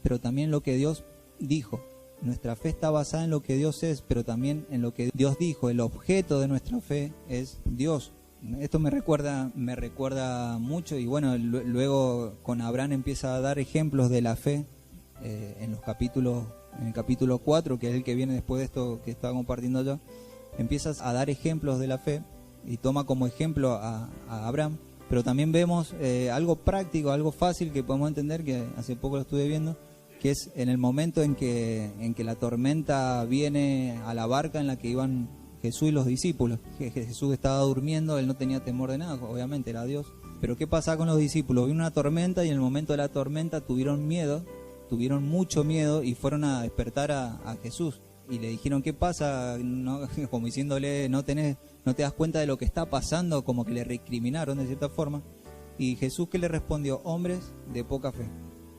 pero también lo que Dios dijo. Nuestra fe está basada en lo que Dios es, pero también en lo que Dios dijo. El objeto de nuestra fe es Dios. Esto me recuerda mucho y bueno, luego con Abraham empieza a dar ejemplos de la fe en el capítulo 4, que es el que viene después de esto que estaba compartiendo yo. Empiezas a dar ejemplos de la fe y toma como ejemplo a Abraham, pero también vemos algo práctico, algo fácil que podemos entender, que hace poco lo estuve viendo, que es en el momento en que la tormenta viene a la barca en la que iban Jesús y los discípulos. Jesús estaba durmiendo, él no tenía temor de nada, obviamente era Dios. Pero ¿qué pasa con los discípulos? Vino una tormenta y en el momento de la tormenta tuvieron mucho miedo y fueron a despertar a Jesús. Y le dijeron, ¿qué pasa? No, como diciéndole, ¿no te das cuenta de lo que está pasando? Como que le recriminaron de cierta forma. Y Jesús, ¿qué le respondió? Hombres de poca fe.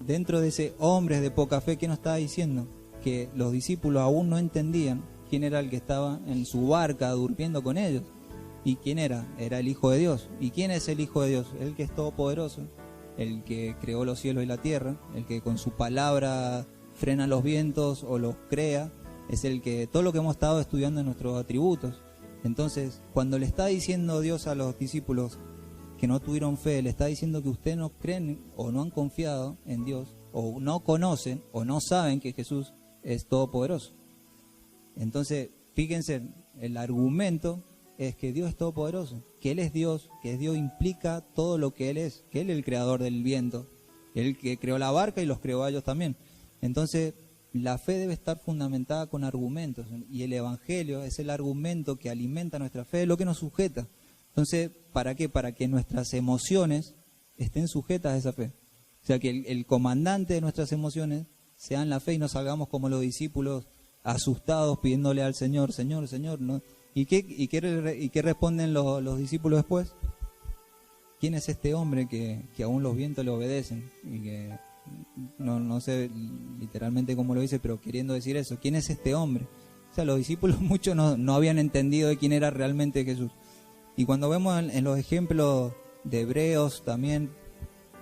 Dentro de ese hombres de poca fe, ¿qué nos estaba diciendo? Que los discípulos aún no entendían quién era el que estaba en su barca durmiendo con ellos. ¿Y quién era? Era el Hijo de Dios. ¿Y quién es el Hijo de Dios? El que es todopoderoso, el que creó los cielos y la tierra, el que con su palabra frena los vientos o los crea, es el que, todo lo que hemos estado estudiando en nuestros atributos. Entonces, cuando le está diciendo Dios a los discípulos que no tuvieron fe, le está diciendo que ustedes no creen o no han confiado en Dios, o no conocen o no saben que Jesús es todopoderoso. Entonces, fíjense, el argumento es que Dios es todopoderoso, que Él es Dios, que Dios implica todo lo que Él es, que Él es el creador del viento, Él que creó la barca y los creó a ellos también. Entonces, la fe debe estar fundamentada con argumentos, y el Evangelio es el argumento que alimenta nuestra fe, es lo que nos sujeta. Entonces, ¿para qué? Para que nuestras emociones estén sujetas a esa fe. O sea, que el comandante de nuestras emociones sean la fe y no salgamos como los discípulos asustados pidiéndole al Señor, Señor, Señor, ¿no? ¿Y qué responden los discípulos después? ¿Quién es este hombre que aún los vientos le obedecen? Y que no sé literalmente cómo lo dice, pero queriendo decir eso, ¿quién es este hombre? O sea, los discípulos muchos no habían entendido de quién era realmente Jesús. Y cuando vemos en los ejemplos de Hebreos también,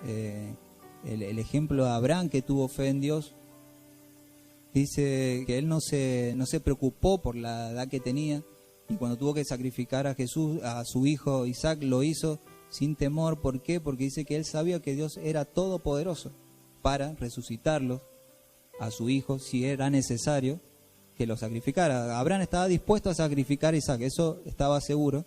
el ejemplo de Abraham, que tuvo fe en Dios, dice que él no se preocupó por la edad que tenía, y cuando tuvo que sacrificar a Jesús, a su hijo Isaac, lo hizo sin temor. ¿Por qué? Porque dice que él sabía que Dios era todopoderoso para resucitarlo a su hijo si era necesario que lo sacrificara. Abraham estaba dispuesto a sacrificar a Isaac, eso estaba seguro,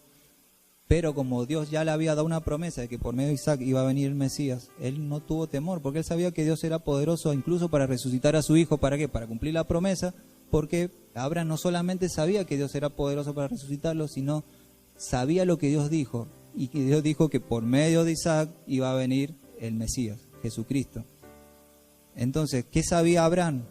pero como Dios ya le había dado una promesa de que por medio de Isaac iba a venir el Mesías, él no tuvo temor, porque él sabía que Dios era poderoso incluso para resucitar a su hijo. ¿Para qué? Para cumplir la promesa, porque Abraham no solamente sabía que Dios era poderoso para resucitarlo, sino sabía lo que Dios dijo, y que Dios dijo que por medio de Isaac iba a venir el Mesías, Jesucristo. Entonces, ¿qué sabía Abraham?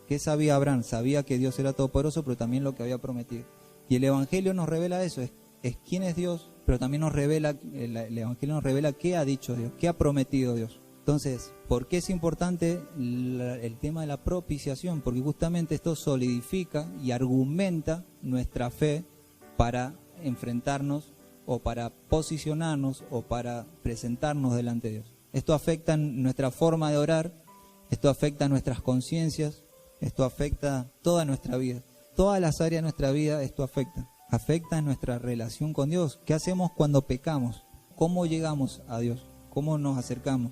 ¿Qué sabía Abraham? Sabía que Dios era todopoderoso, pero también lo que había prometido. Y el Evangelio nos revela eso, es quién es Dios, pero también nos revela, el Evangelio nos revela qué ha dicho Dios, qué ha prometido Dios. Entonces, ¿por qué es importante el tema de la propiciación? Porque justamente esto solidifica y argumenta nuestra fe para enfrentarnos o para posicionarnos o para presentarnos delante de Dios. Esto afecta nuestra forma de orar, esto afecta nuestras conciencias, esto afecta toda nuestra vida. Todas las áreas de nuestra vida esto afecta. Afecta nuestra relación con Dios. ¿Qué hacemos cuando pecamos? ¿Cómo llegamos a Dios? ¿Cómo nos acercamos?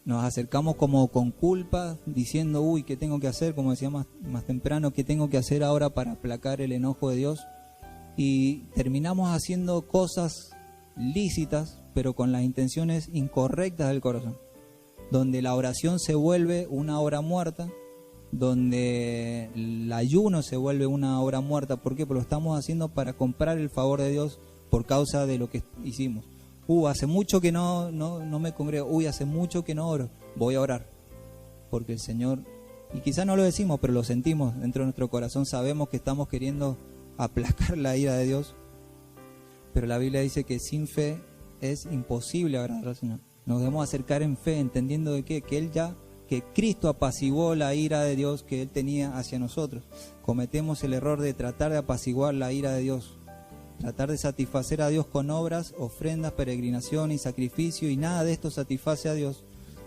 Nos acercamos como con culpa, diciendo, uy, ¿qué tengo que hacer? Como decía más temprano, ¿qué tengo que hacer ahora para aplacar el enojo de Dios? Y terminamos haciendo cosas lícitas, pero con las intenciones incorrectas del corazón, donde la oración se vuelve una hora muerta, donde el ayuno se vuelve una hora muerta. ¿Por qué? Porque lo estamos haciendo para comprar el favor de Dios por causa de lo que hicimos. Hace mucho que no me congrego, hace mucho que no oro, voy a orar, porque el Señor, y quizás no lo decimos, pero lo sentimos dentro de nuestro corazón, sabemos que estamos queriendo aplacar la ira de Dios, pero la Biblia dice que sin fe es imposible agradar al Señor. Nos debemos acercar en fe, entendiendo de que Cristo apaciguó la ira de Dios que Él tenía hacia nosotros. Cometemos el error de tratar de apaciguar la ira de Dios, tratar de satisfacer a Dios con obras, ofrendas, peregrinación y sacrificio, y nada de esto satisface a Dios.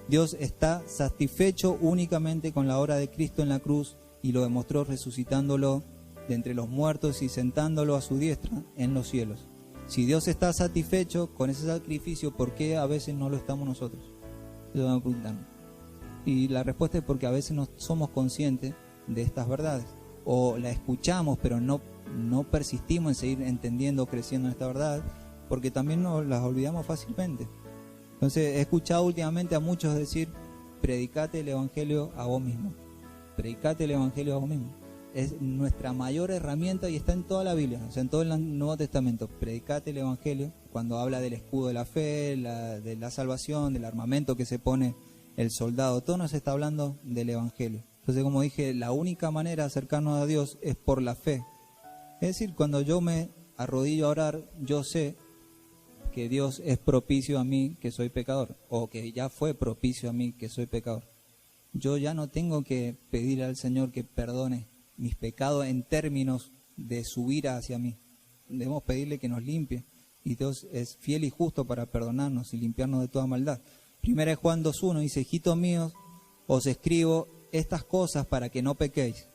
Dios está satisfecho únicamente con la obra de Cristo en la cruz, y lo demostró resucitándolo de entre los muertos y sentándolo a su diestra en los cielos. Si Dios está satisfecho con ese sacrificio, ¿por qué a veces no lo estamos nosotros? Eso vamos a preguntarnos. Y la respuesta es porque a veces no somos conscientes de estas verdades, o la escuchamos pero no persistimos en seguir entendiendo o creciendo en esta verdad, porque también nos las olvidamos fácilmente. Entonces he escuchado últimamente a muchos decir, predicate el Evangelio a vos mismo, predicate el Evangelio a vos mismo. Es nuestra mayor herramienta y está en toda la Biblia, o sea, en todo el Nuevo Testamento. Predicate el Evangelio, cuando habla del escudo de la fe, de la salvación, del armamento que se pone el soldado, todo nos está hablando del Evangelio. Entonces, como dije, la única manera de acercarnos a Dios es por la fe. Es decir, cuando yo me arrodillo a orar, yo sé que Dios es propicio a mí que soy pecador, o que ya fue propicio a mí que soy pecador. Yo ya no tengo que pedir al Señor que perdone mis pecados en términos de su ira hacia mí. Debemos pedirle que nos limpie, y Dios es fiel y justo para perdonarnos y limpiarnos de toda maldad. 1 Juan 2:1 dice, hijitos míos, os escribo estas cosas para que no pequéis.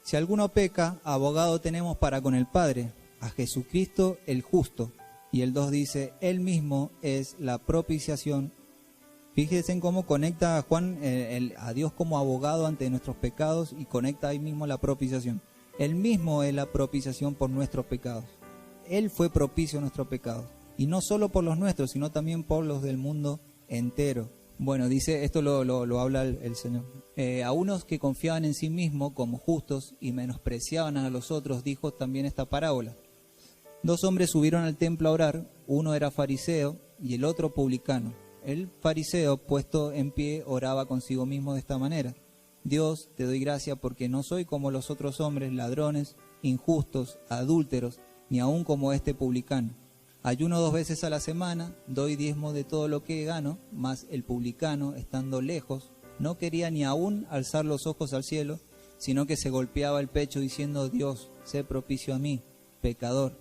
Si alguno peca, abogado tenemos para con el Padre, a Jesucristo el justo. Y el 2 dice, Él mismo es la propiciación. Fíjense en cómo conecta a Juan a Dios como abogado ante nuestros pecados, y conecta ahí mismo la propiciación. Él mismo es la propiciación por nuestros pecados. Él fue propicio a nuestros pecados. Y no solo por los nuestros, sino también por los del mundo entero. Bueno, dice, esto lo habla el Señor. A unos que confiaban en sí mismos como justos y menospreciaban a los otros, dijo también esta parábola. 2 hombres subieron al templo a orar, uno era fariseo y el otro publicano. El fariseo, puesto en pie, oraba consigo mismo de esta manera. Dios, te doy gracia porque no soy como los otros hombres, ladrones, injustos, adúlteros, ni aun como este publicano. Ayuno 2 veces a la semana, doy diezmo de todo lo que gano, mas el publicano, estando lejos, no quería ni aún alzar los ojos al cielo, sino que se golpeaba el pecho diciendo, Dios, sé propicio a mí, pecador.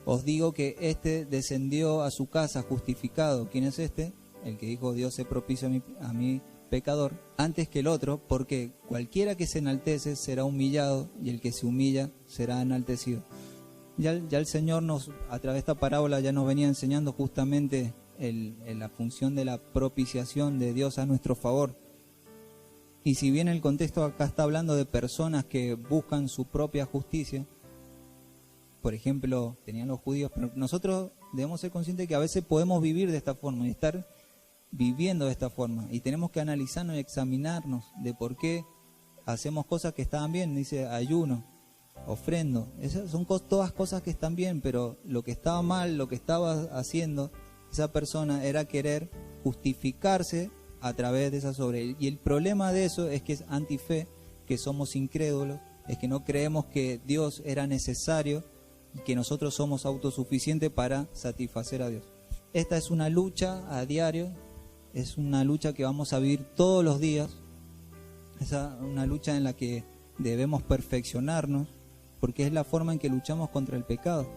Os digo que éste descendió a su casa justificado. ¿Quién es este? El que dijo, Dios, sé propicio a mí, pecador, antes que el otro, porque cualquiera que se enaltece será humillado, y el que se humilla será enaltecido. Ya el Señor a través de esta parábola ya nos venía enseñando justamente la función de la propiciación de Dios a nuestro favor. Y si bien el contexto acá está hablando de personas que buscan su propia justicia, por ejemplo, tenían los judíos, pero nosotros debemos ser conscientes que a veces podemos vivir de esta forma y estar viviendo de esta forma. Y tenemos que analizarnos y examinarnos de por qué hacemos cosas que estaban bien, dice ayuno, ofrendo, esas son todas cosas que están bien, pero lo que estaba mal, lo que estaba haciendo esa persona era querer justificarse a través de esas obras. Y el problema de eso es que es antife, que somos incrédulos, es que no creemos que Dios era necesario y que nosotros somos autosuficientes para satisfacer a Dios. Esta es una lucha a diario, es una lucha que vamos a vivir todos los días, es una lucha en la que debemos perfeccionarnos, porque es la forma en que luchamos contra el pecado.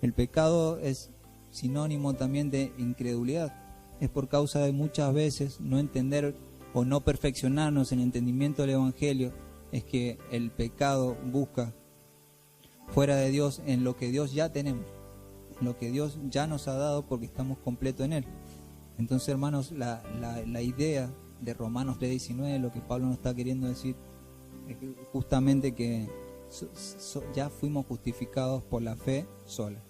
El pecado es sinónimo también de incredulidad. Es por causa de muchas veces no entender o no perfeccionarnos en el entendimiento del Evangelio, es que el pecado busca fuera de Dios en lo que Dios ya tenemos, en lo que Dios ya nos ha dado porque estamos completos en Él. Entonces, hermanos, la idea de Romanos 3:19, lo que Pablo nos está queriendo decir, es justamente que ya fuimos justificados por la fe sola.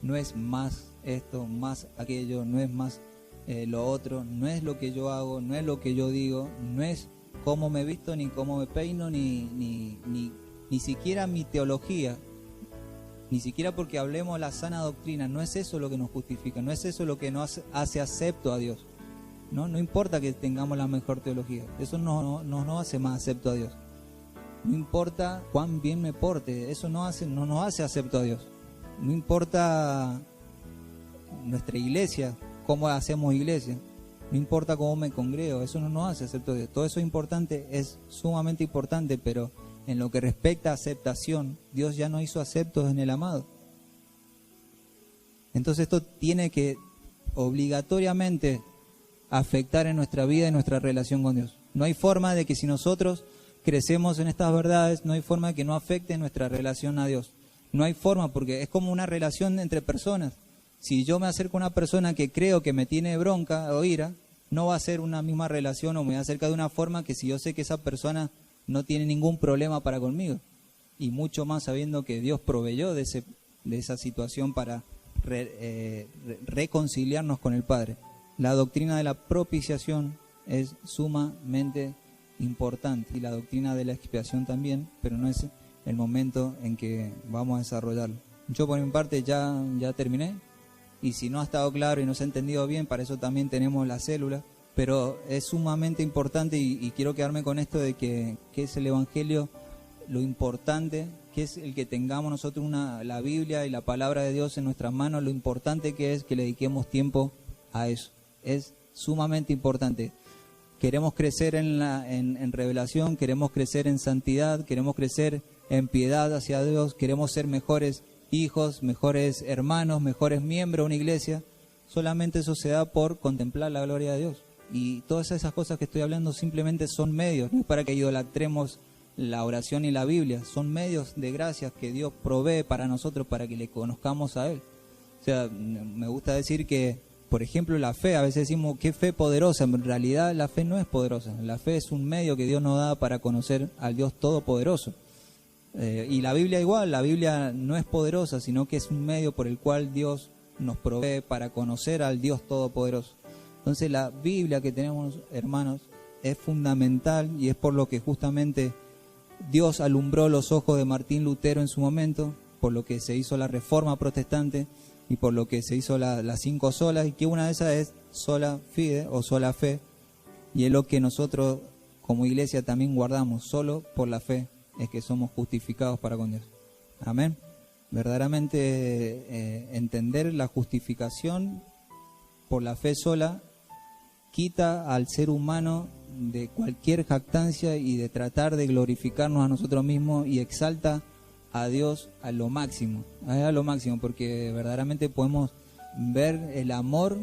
No es más esto, más aquello, no es más lo otro, no es lo que yo hago, no es lo que yo digo, no es cómo me visto, ni cómo me peino, ni siquiera mi teología, ni siquiera porque hablemos la sana doctrina. No es eso lo que nos justifica, no es eso lo que nos hace acepto a Dios. No importa que tengamos la mejor teología, eso no nos hace más acepto a Dios. No importa cuán bien me porte, eso no nos hace acepto a Dios. No importa nuestra iglesia, cómo hacemos iglesia, no importa cómo me congrego, eso no nos hace acepto a Dios. Todo eso es importante, es sumamente importante, pero en lo que respecta a aceptación, Dios ya no hizo aceptos en el amado. Entonces esto tiene que obligatoriamente afectar en nuestra vida y nuestra relación con Dios. No hay forma de que si nosotros crecemos en estas verdades, no hay forma de que no afecte nuestra relación a Dios. No hay forma, porque es como una relación entre personas. Si yo me acerco a una persona que creo que me tiene bronca o ira, no va a ser una misma relación, o me acerca de una forma que si yo sé que esa persona no tiene ningún problema para conmigo. Y mucho más sabiendo que Dios proveyó de esa situación para reconciliarnos con el Padre. La doctrina de la propiciación es sumamente importante, y la doctrina de la expiación también, pero no es el momento en que vamos a desarrollarlo. Yo por mi parte ya terminé, y si no ha estado claro y no se ha entendido bien, para eso también tenemos la célula, pero es sumamente importante, y quiero quedarme con esto de que es el Evangelio, lo importante que es el que tengamos nosotros la Biblia y la palabra de Dios en nuestras manos, lo importante que es que le dediquemos tiempo a eso. Es sumamente importante. Queremos crecer en revelación, queremos crecer en santidad, queremos crecer en piedad hacia Dios, queremos ser mejores hijos, mejores hermanos, mejores miembros de una iglesia. Solamente eso se da por contemplar la gloria de Dios. Y todas esas cosas que estoy hablando simplemente son medios, no es para que idolatremos la oración y la Biblia, son medios de gracias que Dios provee para nosotros para que le conozcamos a Él. O sea, me gusta decir que, por ejemplo, la fe, a veces decimos qué fe poderosa, en realidad la fe no es poderosa, la fe es un medio que Dios nos da para conocer al Dios Todopoderoso. Y la Biblia igual, la Biblia no es poderosa, sino que es un medio por el cual Dios nos provee para conocer al Dios Todopoderoso. Entonces la Biblia que tenemos, hermanos, es fundamental, y es por lo que justamente Dios alumbró los ojos de Martín Lutero en su momento, por lo que se hizo la Reforma Protestante y por lo que se hizo las 5 solas, y que una de esas es sola fide o sola fe, y es lo que nosotros como iglesia también guardamos. Solo por la fe es que somos justificados para con Dios. Amén. Verdaderamente entender la justificación por la fe sola quita al ser humano de cualquier jactancia y de tratar de glorificarnos a nosotros mismos, y exalta a Dios a lo máximo, porque verdaderamente podemos ver el amor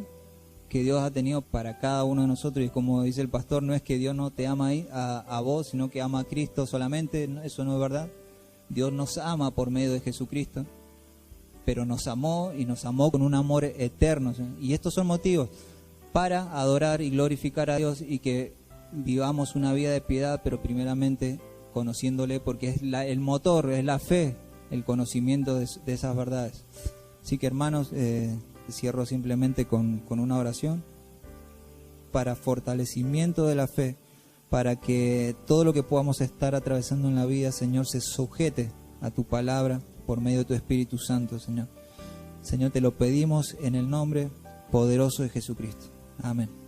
que Dios ha tenido para cada uno de nosotros. Y como dice el pastor, no es que Dios no te ama a vos, sino que ama a Cristo solamente. Eso no es verdad. Dios nos ama por medio de Jesucristo, pero nos amó, y nos amó con un amor eterno, ¿sí? Y estos son motivos para adorar y glorificar a Dios, y que vivamos una vida de piedad, pero primeramente conociéndole, porque es el motor, es la fe, el conocimiento de esas verdades. Así que, hermanos, cierro simplemente con una oración para fortalecimiento de la fe, para que todo lo que podamos estar atravesando en la vida, Señor, se sujete a tu palabra por medio de tu Espíritu Santo, Señor. Señor, te lo pedimos en el nombre poderoso de Jesucristo. Amén.